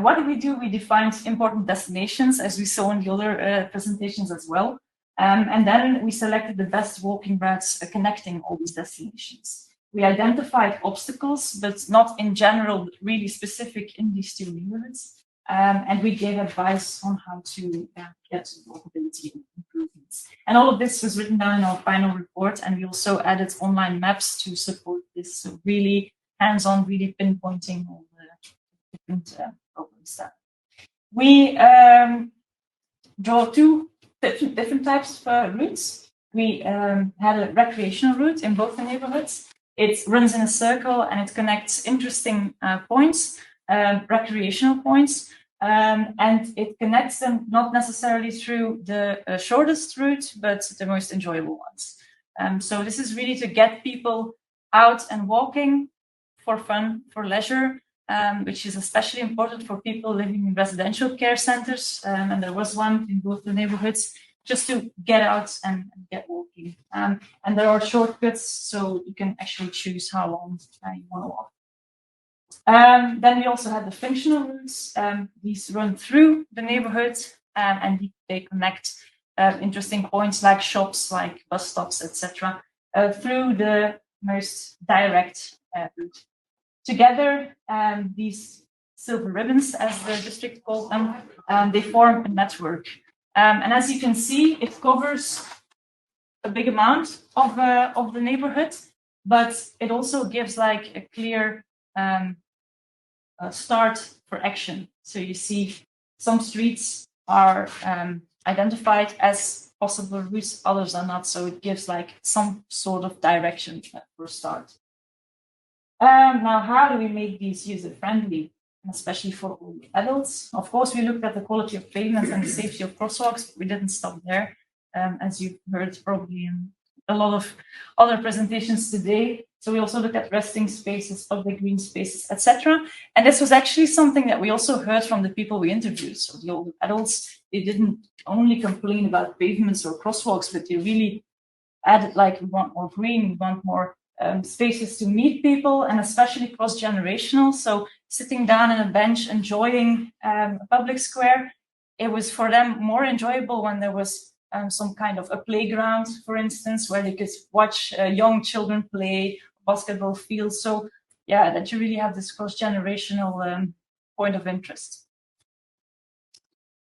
what did we do? We defined important destinations, as we saw in the other presentations as well. And then we selected the best walking routes connecting all these destinations. We identified obstacles, but not in general, really specific in these 2 neighborhoods. And we gave advice on how to get walkability improvements. And all of this was written down in our final report, and we also added online maps to support this. So really hands-on, really pinpointing all the different problems that we draw 2 different types of routes. We had a recreational route in both the neighborhoods. It runs in a circle and it connects interesting points, recreational points, and it connects them not necessarily through the shortest route, but the most enjoyable ones. So this is really to get people out and walking for fun, for leisure, which is especially important for people living in residential care centers. And there was one in both the neighborhoods, just to get out and get walking. And there are shortcuts, so you can actually choose how long you want to walk. Then we also had the functional routes. These run through the neighborhood and they connect interesting points like shops, like bus stops, etc., through the most direct route. Together, these silver ribbons, as the district called them, they form a network. And as you can see, it covers a big amount of the neighborhood, but it also gives like a clear start for action. So you see some streets are identified as possible routes, others are not. So it gives like some sort of direction for a start. Now, how do we make these user-friendly, especially for all the adults? Of course, we looked at the quality of pavements and the safety of crosswalks, but we didn't stop there. As you've heard probably in a lot of other presentations today. So we also looked at resting spaces, public green spaces, etc. And this was actually something that we also heard from the people we interviewed. So the older adults, they didn't only complain about pavements or crosswalks, but they really added like, we want more green, we want more spaces to meet people, and especially cross-generational. So sitting down on a bench, enjoying a public square, it was for them more enjoyable when there was some kind of a playground, for instance, where they could watch young children play, basketball field. So yeah, that you really have this cross-generational point of interest.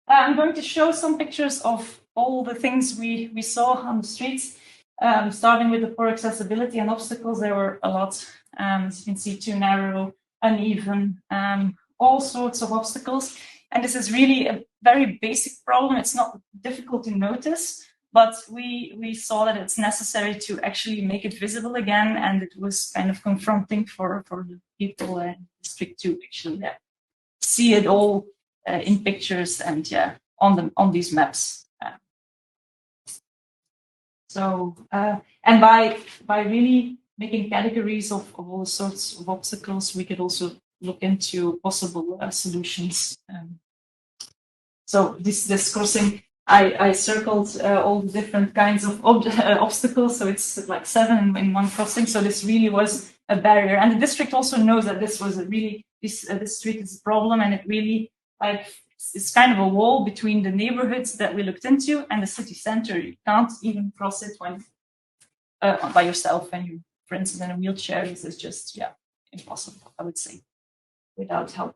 I'm going to show some pictures of all the things we saw on the streets. Starting with the poor accessibility and obstacles, there were a lot. As you can see, too narrow, uneven, all sorts of obstacles. And this is really a very basic problem. It's not difficult to notice, but we saw that it's necessary to actually make it visible again. And it was kind of confronting for the people in District 2 actually see it all in pictures and on these maps. And by really making categories of all sorts of obstacles, we could also look into possible solutions. So this crossing, I circled all the different kinds of obstacles. So it's like 7 in one crossing. So this really was a barrier, and the district also knows that this was this street is a problem, and it really it's kind of a wall between the neighborhoods that we looked into and the city center. You can't even cross it when by yourself, and you, for instance, in a wheelchair. This is just impossible, I would say, without help.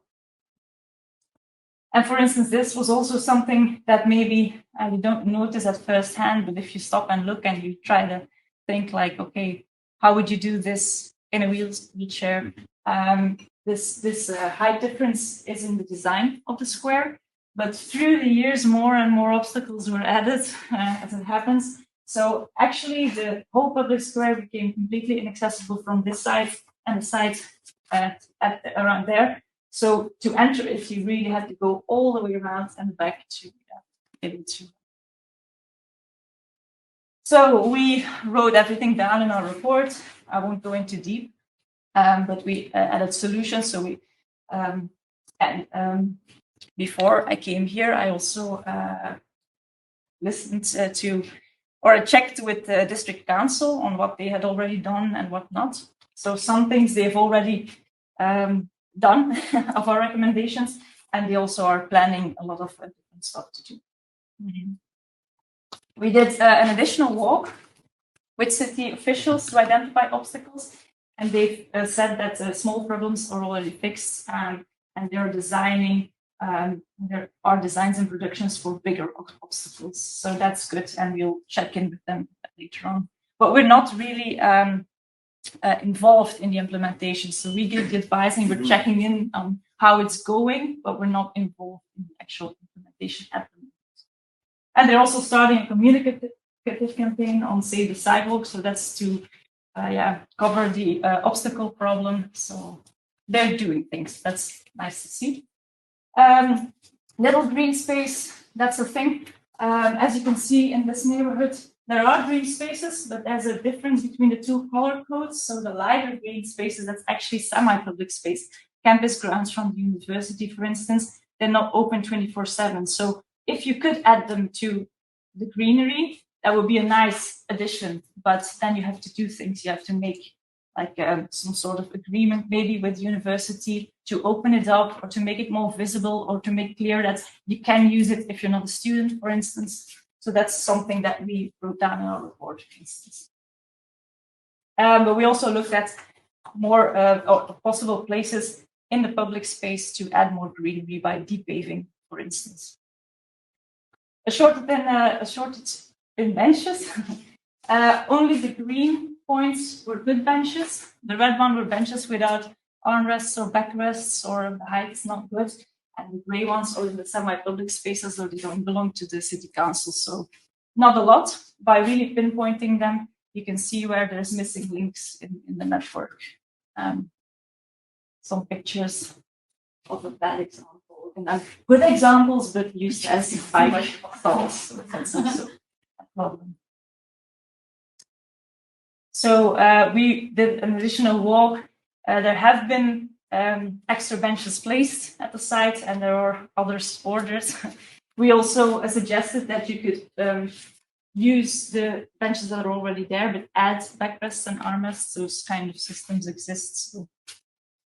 And for instance, this was also something that maybe you don't notice at first hand, but if you stop and look and you try to think like, okay, how would you do this in a wheelchair? This height difference is in the design of the square, but through the years, more and more obstacles were added as it happens. So actually, the whole public square became completely inaccessible from this side and the side around there. So to enter it, you really had to go all the way around and back to be able to. So we wrote everything down in our report. I won't go into deep, but we added solutions. So we before I came here, I also listened to or checked with the district council on what they had already done and what not. So some things they've already done of our recommendations, and they also are planning a lot of different stuff to do. Mm-hmm. We did an additional walk with city officials to identify obstacles, and they've said that small problems are already fixed, and they're designing. There are designs and productions for bigger obstacles, so that's good, and we'll check in with them later on. But we're not really involved in the implementation, so we give the advising, we're checking in on how it's going, but we're not involved in the actual implementation at the moment. And they're also starting a communicative campaign on Save the Sidewalk, so that's to cover the obstacle problem. So they're doing things. That's nice to see. Little green space, that's a thing. As you can see in this neighborhood, there are green spaces, but there's a difference between the two color codes. So the lighter green spaces, that's actually semi-public space. Campus grounds from the university, for instance, they're not open 24/7. So if you could add them to the greenery, that would be a nice addition. But then you have to do things. You have to make like some sort of agreement maybe with the university to open it up, or to make it more visible, or to make clear that you can use it if you're not a student, for instance. So that's something that we wrote down in our report, for instance. But we also looked at more possible places in the public space to add more greenery by depaving, for instance. A shortage in benches. Only the green points were good benches. The red one were benches without armrests or backrests, or the height is not good. And the gray ones are in the semi-public spaces, or they don't belong to the city council. So not a lot. By really pinpointing them, you can see where there's missing links in the network. Some pictures of a bad example. And good examples, but used as bike stalls. So that's also a problem. So we did an additional walk. There have been extra benches placed at the site, and there are others ordered. We also suggested that you could use the benches that are already there, but add backrests and armrests. Those kind of systems exist, so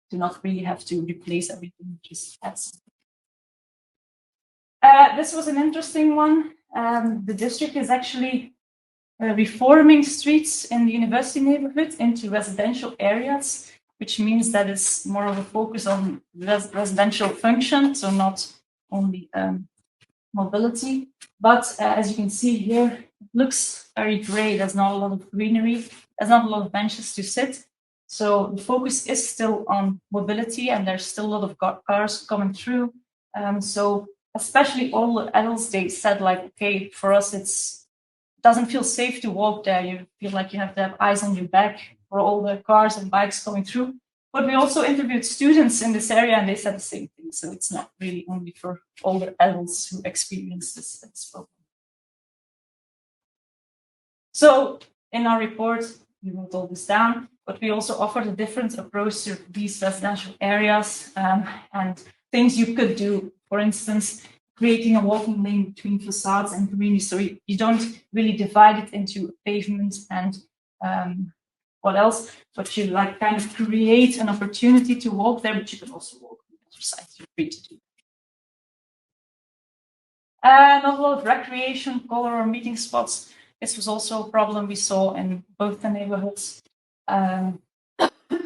do not really have to replace everything, just add something. This was an interesting one. The district is actually reforming streets in the university neighborhood into residential areas, which means that it's more of a focus on residential function, so not only mobility. But as you can see here, it looks very gray. There's not a lot of greenery. There's not a lot of benches to sit. So the focus is still on mobility, and there's still a lot of cars coming through. So especially all the adults, they said like, okay, for us, it doesn't feel safe to walk there. You feel like you have to have eyes on your back for all the cars and bikes coming through. But we also interviewed students in this area, and they said the same thing. So it's not really only for older adults who experience this problem. So in our report, we wrote all this down, but we also offered a different approach to these residential areas and things you could do. For instance, creating a walking lane between facades and communities, so you don't really divide it into pavement and what else, but you like kind of create an opportunity to walk there, but you can also walk on the other side. You're free to do that. Not a lot of recreation, color, or meeting spots. This was also a problem we saw in both the neighborhoods.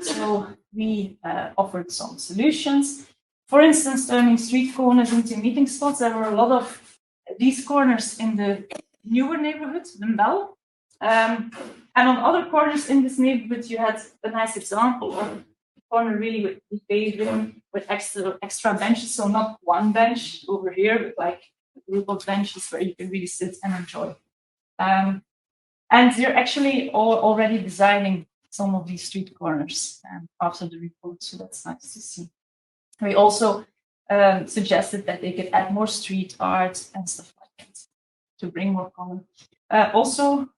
So we offered some solutions. For instance, turning street corners into meeting spots. There were a lot of these corners in the newer neighborhood, the Bell. And on other corners in this neighborhood, you had a nice example of a corner really with paving, with extra benches. So not one bench over here, but like a group of benches where you can really sit and enjoy. And you're actually already designing some of these street corners after the report, so that's nice to see. We also suggested that they could add more street art and stuff like that to bring more color. Also,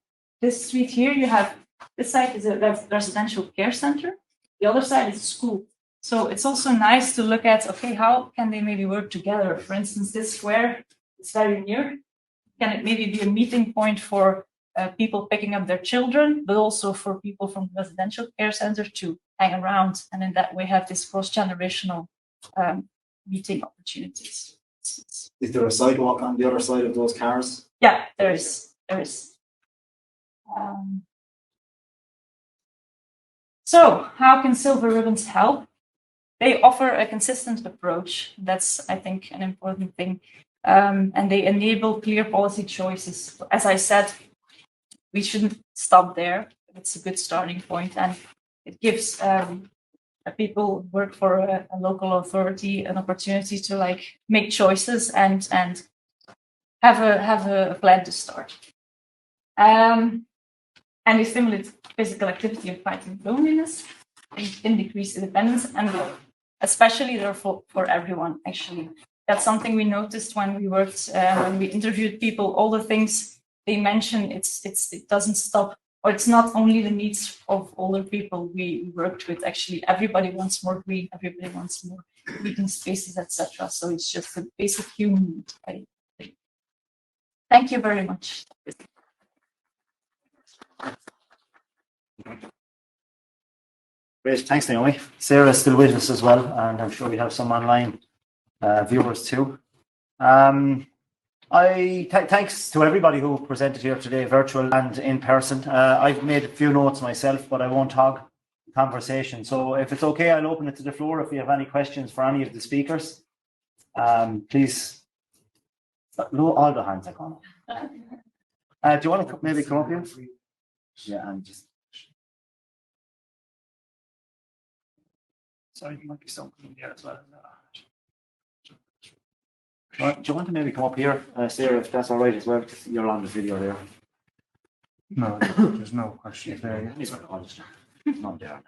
this street here, you have this side is a residential care center. The other side is a school. So it's also nice to look at, okay, how can they maybe work together? For instance, this square is very near. Can it maybe be a meeting point for people picking up their children, but also for people from the residential care center to hang around, and in that way have this cross-generational meeting opportunities. Is there a sidewalk on the other side of those cars? Yeah, there is. So how can silver ribbons help? They offer a consistent approach. That's, I think, an important thing. And they enable clear policy choices. As I said, we shouldn't stop there. It's a good starting point, and it gives people who work for a local authority an opportunity to like make choices and have a plan to start. And they stimulate physical activity and fighting loneliness, and decrease independence, and especially they're for everyone. Actually, that's something we noticed when we worked when we interviewed people. All the things they mention, it doesn't stop, or it's not only the needs of older people we worked with. Actually, everybody wants more green, everybody wants more meeting spaces, etc. So it's just a basic human need, I think. Thank you very much. Great, thanks, Naomi. Sarah's still with us as well, and I'm sure we have some online viewers too. Thanks to everybody who presented here today, virtual and in person. I've made a few notes myself, but I won't hog the conversation. So if it's okay, I'll open it to the floor. If you have any questions for any of the speakers, please. All the hands are gone. Do you want to maybe come up here? Yeah, and just. Sorry, you might be something here as well. Do you want to maybe come up here, Sarah, if that's all right as well? Because you're on the video there. No, there's no questions there. He's not there.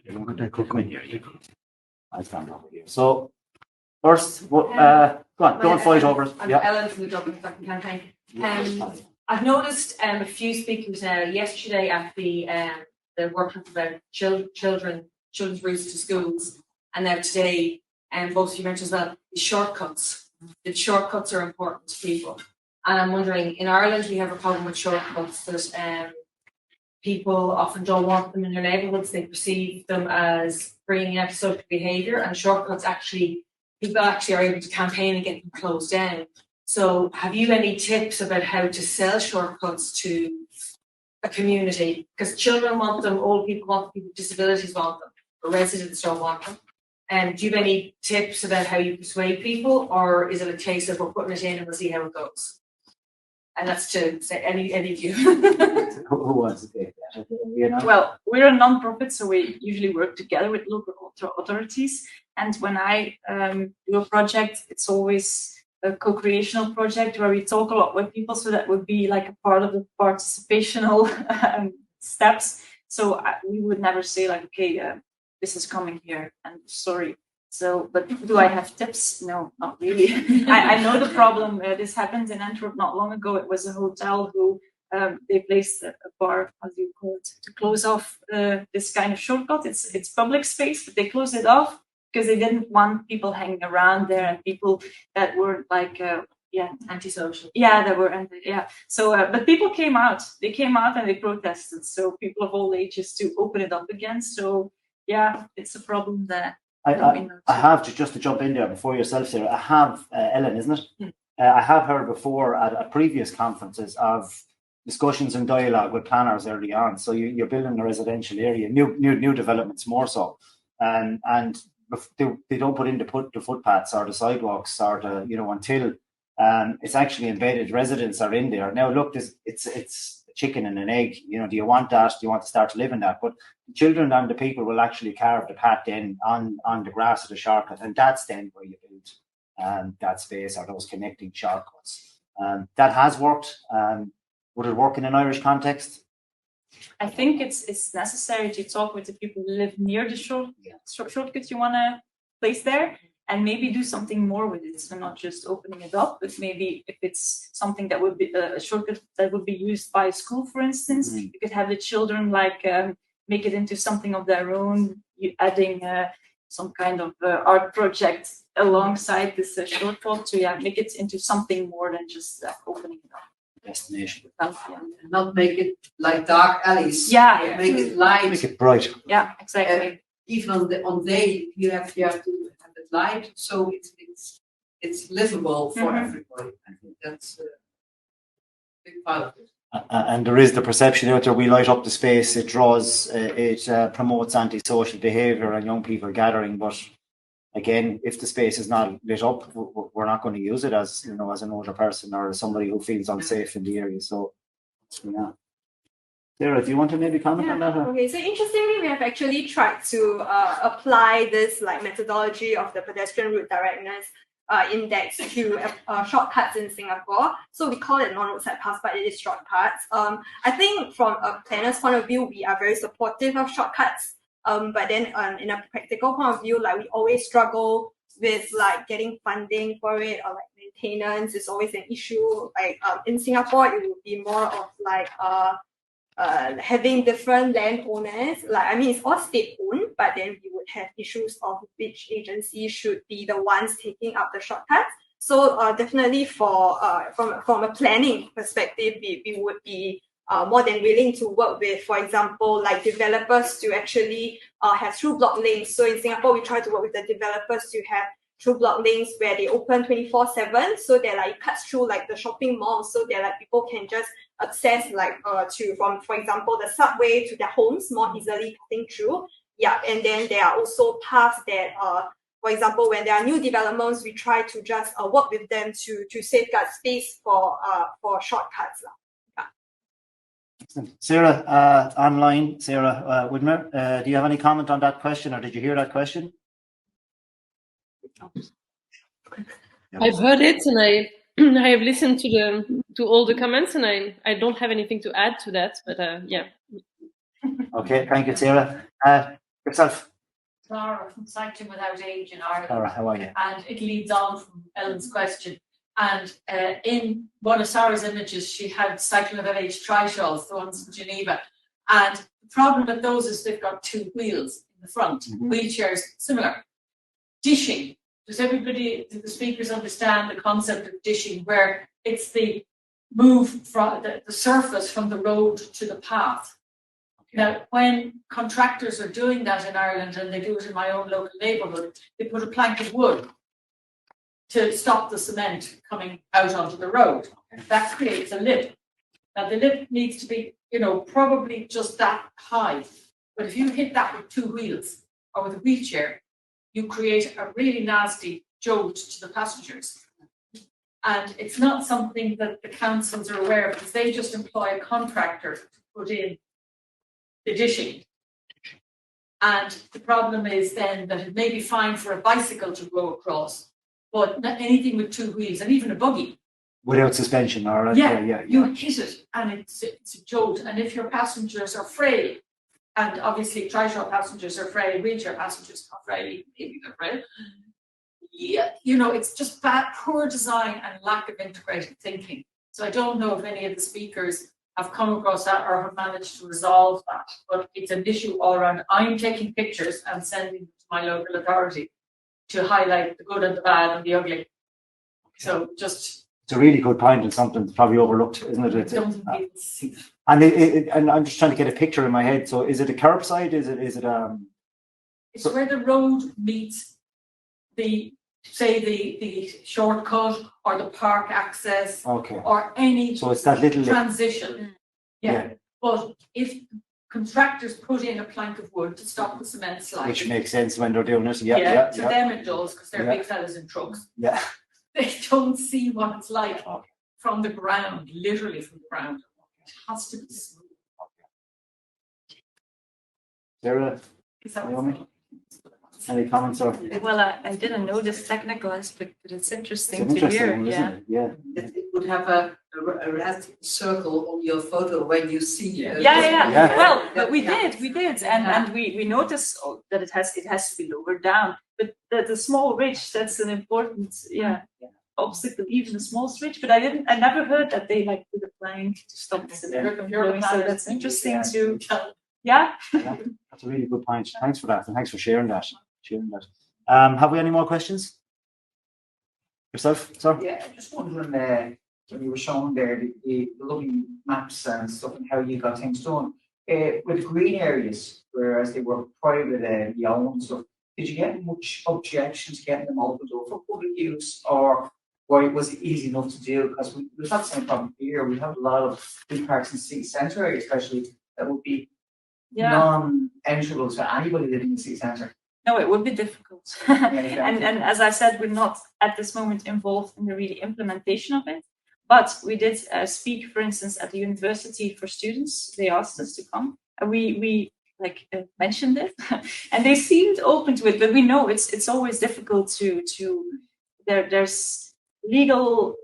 Come in here. I'll stand over here. So, first, go on, don't fight over it. I'm Ellen from the Dublin Second Campaign. I've noticed a few speakers yesterday at the workshop about children's routes to schools, and now today, both of you mentioned as well, the shortcuts. The shortcuts are important to people, and I'm wondering, in Ireland we have a problem with shortcuts that people often don't want them in their neighbourhoods. They perceive them as bringing out social behaviour, and shortcuts people actually are able to campaign and get them closed down. So have you any tips about how to sell shortcuts to a community? Because children want them, old people want them, people with disabilities want them, but residents don't want them. Do you have any tips about how you persuade people, or is it a case of we're putting it in and we'll see how it goes? And that's to say any of you. Who wants to take that? Well, we're a non-profit, so we usually work together with local authorities. And when I do a project, it's always a co-creational project where we talk a lot with people, so that would be like a part of the participational steps. So we would never say like, okay, this is coming here, and sorry. So, but do I have tips? No, not really. I know the problem. This happened in Antwerp not long ago. It was a hotel who they placed a bar, as you call it, to close off this kind of shortcut. It's public space, but they closed it off because they didn't want people hanging around there and people that were like, Antisocial. yeah, that were So, but people came out. They came out and they protested. So people of all ages to open it up again. So yeah, it's a problem that. I have just to jump in there before yourself, Sarah. I have Ellen, isn't it? I have heard before at previous conferences of discussions and dialogue with planners early on. So you're building a residential area, new developments more so, and they don't put in the footpaths or the sidewalks or the until it's actually embedded. Residents are in there now. Look, it's chicken and an egg. Do you want that? Do you want to start to live in that? But the children and the people will actually carve the path then on the grass of the shortcut, and that's then where you build that space or those connecting shortcuts. That has worked. Would it work in an Irish context? I think it's necessary to talk with the people who live near the shortcuts you want to place there, and maybe do something more with it. So not just opening it up, but maybe if it's something that would be a shortcut that would be used by a school, for instance, you could have the children make it into something of their own, adding some kind of art project alongside this shortcut to make it into something more than just opening it up. Destination. Not make it like dark alleys. Yeah. Make it light. Make it bright. Yeah, exactly. Even on day you have to have it light, so it's livable for everybody. I think that's a big part of it. And there is the perception out there, we light up the space, it draws, it promotes antisocial behaviour and young people gathering. But again, if the space is not lit up, we're not going to use it as an older person or somebody who feels unsafe in the area. So, yeah. Sarah, do you want to maybe comment on that? Okay, so interestingly, we have actually tried to apply this methodology of the pedestrian route directness index to shortcuts in Singapore. So we call it non-roadside paths, but it is shortcuts. I think from a planner's point of view, we are very supportive of shortcuts. But then in a practical point of view, we always struggle with getting funding for it, or maintenance is always an issue. In Singapore, it would be more of having different landowners. It's all state-owned, but then we would have issues of which agency should be the ones taking up the shortcuts. So definitely from a planning perspective, we would be more than willing to work with, for example, developers to actually have through block links. So in Singapore, we try to work with the developers to have through block links where they open 24/7. So that it cuts through the shopping malls, so that people can just access from, for example, the subway to their homes more easily cutting through. Yeah, and then there are also paths that for example, when there are new developments, we try to just work with them to safeguard space for shortcuts. Sarah, online, Sarah Widmer, do you have any comment on that question, or did you hear that question? I've heard it, and I have listened to all the comments, and I don't have anything to add to that. But yeah. Okay, thank you, Sarah. Yourself. Clara from Cycling Without Age in Ireland. Clara, how are you? And it leads on from Ellen's question. And in one of Sarah's images, she had Cycling Without Age tri-shawls, the ones in Geneva. And the problem with those is they've got two wheels in the front. Wheelchairs, similar. Dishing. Does the speakers understand the concept of dishing, where it's the move from the surface from the road to the path? Okay. Now, when contractors are doing that in Ireland, and they do it in my own local neighbourhood, they put a plank of wood to stop the cement coming out onto the road. That creates a lip. Now, the lip needs to be, probably just that high. But if you hit that with two wheels or with a wheelchair, you create a really nasty jolt to the passengers. And it's not something that the councils are aware of, because they just employ a contractor to put in the dishing. And the problem is then that it may be fine for a bicycle to go across, but not anything with two wheels, and even a buggy. Without suspension, or you hit it, and it's a jolt. And if your passengers are frail, and obviously trishaw passengers are frail, wheelchair passengers are frail, maybe they're frail. Yeah, you know, it's just bad, poor design and lack of integrated thinking. So I don't know if any of the speakers have come across that or have managed to resolve that, but it's an issue all around. I'm taking pictures and sending them to my local authority to highlight the good and the bad and the ugly. So just... It's a really good point and something that's probably overlooked, isn't it? And I'm just trying to get a picture in my head. So is it a curbside? Is it It's where the road meets the shortcut or the park access, okay, or any so it's that little transition. Yeah. But if contractors put in a plank of wood to stop the cement sliding, which makes sense when they're doing it. to them it does, because they're big fellas in trucks. Yeah. They don't see what it's like from the ground, literally from the ground. It has to be smooth. Sarah, Naomi, any comments or? Well, I didn't know this technical aspect, but it's interesting to hear. Yeah. It would have a red circle on your photo when you see it. Yeah. Well, but we did, and we noticed that it has to be lowered down. But the small ridge, that's an important obstacle, even a small ridge. But I never heard that they like put a plank to stop the cement from blowing. So that's interesting to. Yeah. That's a really good point. Thanks for that, and thanks for sharing that. Have we any more questions? Yourself, sir? Yeah, just wondering when you were showing there the lovely maps and stuff and how you got things done. With green areas, whereas they were private owned and stuff, did you get much objections getting them opened up for public use, or was it easy enough to do? Because we've had the same problem here. We have a lot of big parks in the city centre area, especially, that would be non-enterable to anybody living in the city centre. No, it would be difficult. And as I said, we're not at this moment involved in the really implementation of it. But we did speak, for instance, at the university for students. They asked us to come, and we mentioned it, and they seemed open to it. But we know it's always difficult to there's legal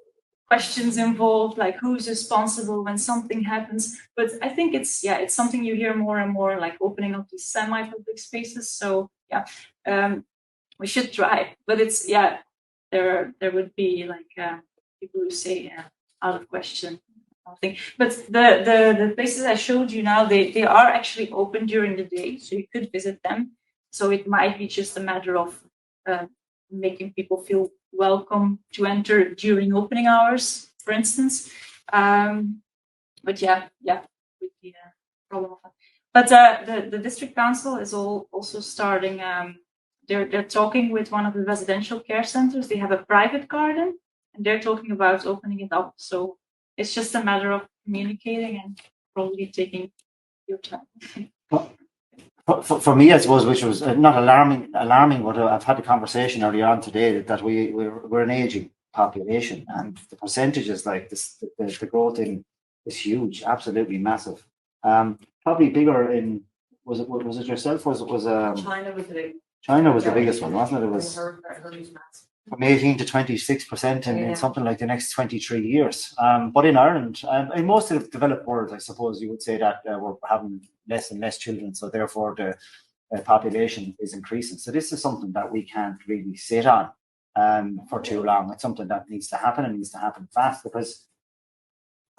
questions involved, like who's responsible when something happens. But I think it's something you hear more and more, like opening up these semi-public spaces. So we should try. But it's there would be like people who say out of question. Nothing. But the places I showed you now, they are actually open during the day, so you could visit them. So it might be just a matter of making people feel welcome to enter during opening hours, for instance. But would be a problem. But the district council is also starting. They're talking with one of the residential care centers. They have a private garden, and they're talking about opening it up. So it's just a matter of communicating and probably taking your time. For me, I suppose, which was not alarming, but I've had a conversation earlier on today that we're an aging population, and the percentages, like this, the growth in is huge, absolutely massive. Probably bigger in was it yourself? China was the biggest one, wasn't it? It was from 18 to 26% in something like the next 23 years. But in Ireland, in most of the developed world, I suppose you would say that we're having less and less children, so therefore the population is increasing. So this is something that we can't really sit on for too long. It's something that needs to happen, and needs to happen fast, because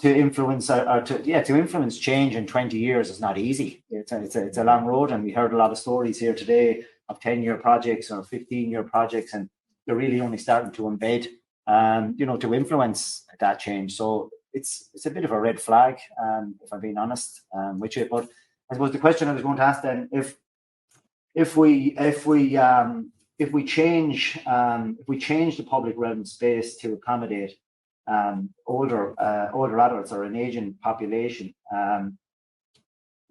to influence to influence change in 20 years is not easy. It's a long road, and we heard a lot of stories here today of 10-year projects or 15-year projects, and they're really only starting to embed, to influence that change. So it's a bit of a red flag, if I'm being honest with you. But I suppose the question I was going to ask then, if we change the public realm space to accommodate older adults or an aging population,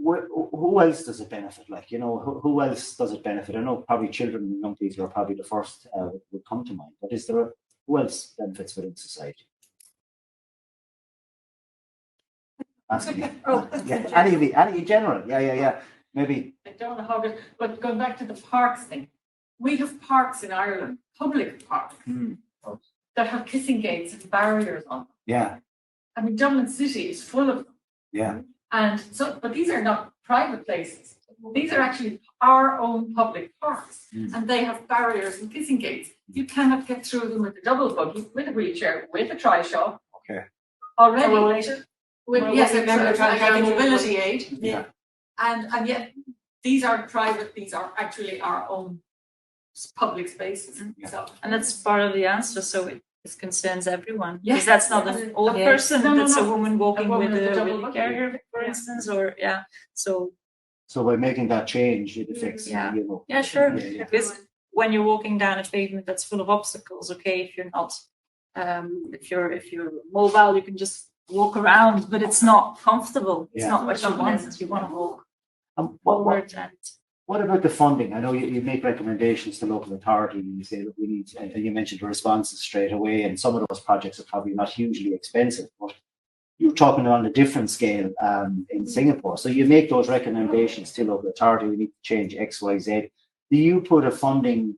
who else does it benefit? Who else does it benefit? I know probably children and young people are probably the first would come to mind, but who else benefits within society? Any in general? Maybe. I don't know how to, but going back to the parks thing, we have parks in Ireland, public parks, that have kissing gates and barriers on them. Yeah. I mean, Dublin City is full of them. Yeah. And so, but these are not private places. These are actually our own public parks, and they have barriers and kissing gates. You cannot get through them with a double buggy, with a wheelchair, with a trishaw. Okay. Already. With, yes, a mobility aid. Yeah. And yet these are private, these are actually our own public spaces. So, And that's part of the answer, so it concerns everyone. Yes. Because that's not an old person, that's a woman walking woman with with a a double buggy. carrier, for instance, or so So by making that change, it affects, Yeah. you know. yeah, sure. Yeah. Because when you're walking down a pavement that's full of obstacles, okay, if you're not if you're mobile, you can just walk around, but it's not comfortable. It's Yeah. not what you want. You want to walk What forward and about the funding? I know you make recommendations to local authority and you say that we need, and you mentioned the responses straight away, and some of those projects are probably not hugely expensive, but you're talking on a different scale in Singapore. So you make those recommendations to local authority, we need to change X, Y, Z. Do you put a funding,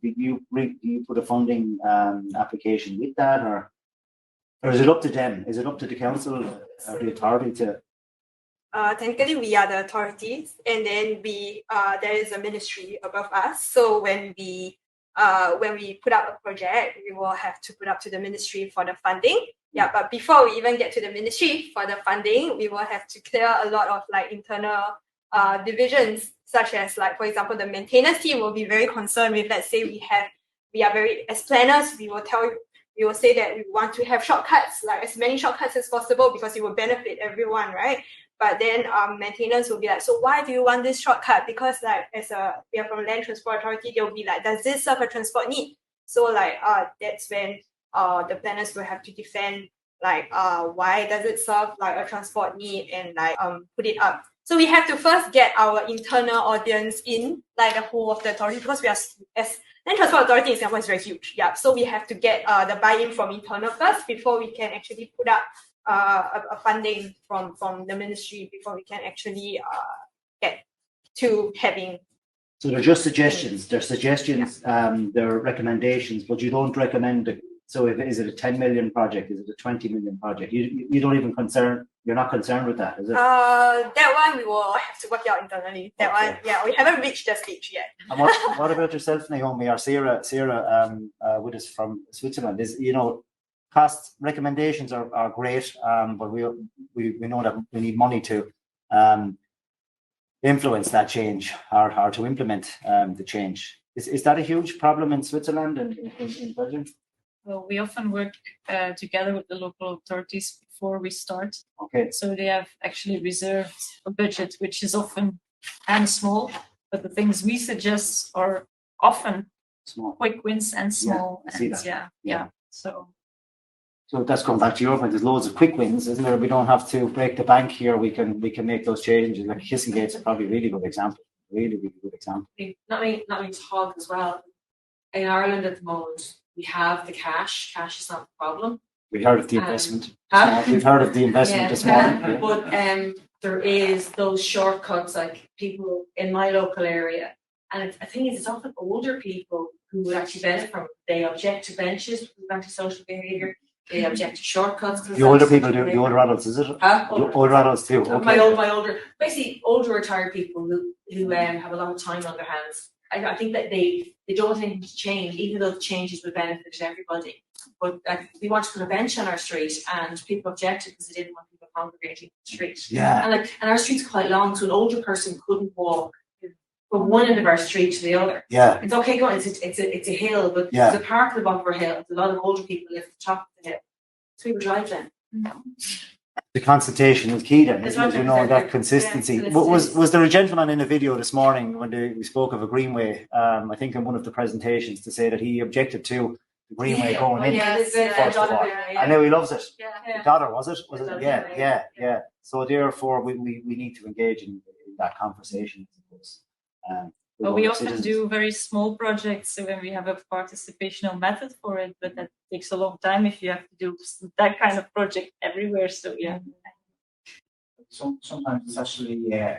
application with that, or is it up to them? Is it up to the council or the authority to? Technically, we are the authorities, and then there is a ministry above us. So when we put up a project, we will have to put up to the ministry for the funding. Yeah, but before we even get to the ministry for the funding, we will have to clear a lot of like internal divisions, such as like, for example, the maintenance team will be very concerned with, let's say as planners, we will say that we want to have shortcuts, like as many shortcuts as possible because it will benefit everyone, right? But then maintenance will be like, so why do you want this shortcut? Because like we are from Land Transport Authority, they'll be like, does this serve a transport need? So like that's when the planners will have to defend like why does it serve like a transport need and like put it up. So we have to first get our internal audience in, like the whole of the authority, because we are as Land Transport Authority in Singapore is very huge. Yeah, so we have to get the buy-in from internal first before we can actually put up a funding from the ministry, before we can actually get to having. So they're just suggestions. They're recommendations, but you don't recommend it. So is it a 10 million project? Is it a 20 million project? You don't even you're not concerned with that, is it? That one we will have to work out internally. That one, yeah, we haven't reached the stage yet. And what about yourself, Naomi, or Sarah, with us from Switzerland? Is, cost recommendations are great, but we know that we need money to influence that change or to implement the change. Is that a huge problem in Switzerland and in Belgium? well, we often work together with the local authorities before we start. Okay. So they have actually reserved a budget, which is often small, but the things we suggest are often Small. quick wins and small. I see And that. yeah. So that's going back to your point. There's loads of quick wins, isn't there? We don't have to break the bank here. We can make those changes. Like Kissing Gates is probably a really good example. Really, really good example. Not only to hog as well. In Ireland at the moment, we have the cash. Cash is not the problem. We heard of the investment. We've heard of the investment this morning. Yeah. But there is those shortcuts, like people in my local area, and I think it's often older people who would actually benefit from it. They object to benches, antisocial behaviour. They object to shortcuts. The older people do. The older adults, is it? Older adults too. Okay. My older, basically older retired people who have a lot of time on their hands. I think that they don't want anything to change, even though the changes would benefit everybody. But we want to put a bench on our street, and people objected because they didn't want people congregating on the street. Yeah. And our street's quite long, so an older person couldn't walk from one end of our street to the other. Yeah. It's okay going. It's a hill, but yeah. There's a park at the bottom of our hill. A lot of older people live at the top of the hill, so people drive then. The consultation is key then, isn't it? You know, that consistency. Yeah, was there a gentleman in a video this morning when we spoke of a greenway, I think in one of the presentations, to say that he objected to the greenway going in? I know he loves it. Yeah. The daughter, was it? Yeah. So therefore we need to engage in that conversation, I suppose. Well, we often do very small projects, so when we have a participational method for it, but that takes a long time if you have to do that kind of project everywhere. So yeah. Sometimes it's actually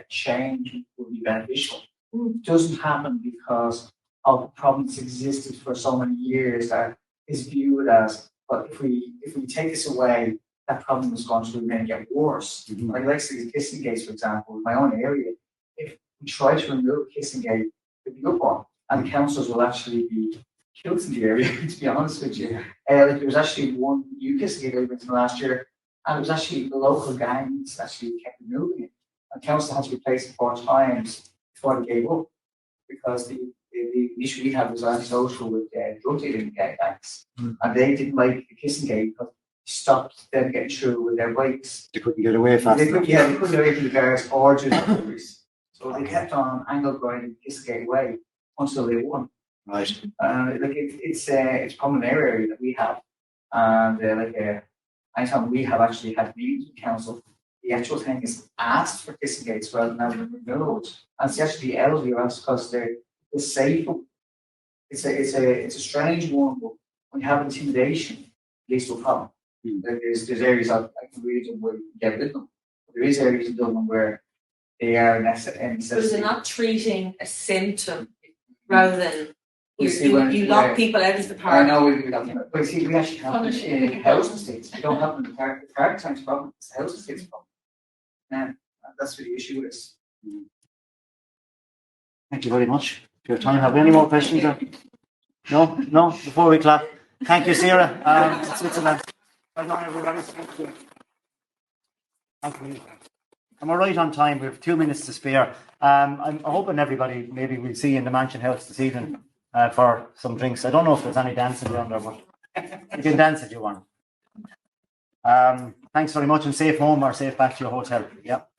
change would be beneficial. It doesn't happen because of the problem that's existed for so many years that is viewed as, but if we take this away, that problem is going to remain get worse. Like the Kissing Gates, for example, in my own area. we try to remove kissing gate with the upper, and the councils will actually be killed in the area, to be honest with you. Like there was actually one new kissing gate open last year, and it was actually the local gangs actually kept removing it. And council had to replace it 4 times before they gave up, because the issue we had was antisocial with drug dealing gangs, and they didn't like the kissing gate because it stopped them getting through with their bikes. They couldn't get away fast enough. They couldn't get away from the guards or just the so they kept on angle grinding the kissing gate away until they won. Right. Like it's a common area that we have, and anytime we have actually had meetings with council, the actual thing is asked for kissing gates rather than having removed. And it's actually the elderly who ask because they're safe. It's a strange one, but when you have intimidation, at least will come. Like there's areas I can read them where you can get rid of them. There is areas in Dublin where they are necessary. So they're not treating a symptom rather than you lock people out of the park. I know we do that, but see, we actually have them in housing estates. We don't have them in the park. The park time's problem. It's the housing estates problem. And that's where the issue is. Thank you very much for your time. Have we any more questions? No? No? Before we clap. Thank you, Sarah. Switzerland. Well done, everybody. Thank you. Thank you. And we're right on time. We have 2 minutes to spare. I'm hoping everybody maybe we'll see you in the Mansion House this evening for some drinks. I don't know if there's any dancing around there, but you can dance if you want. Thanks very much, and safe home or safe back to your hotel. Yep.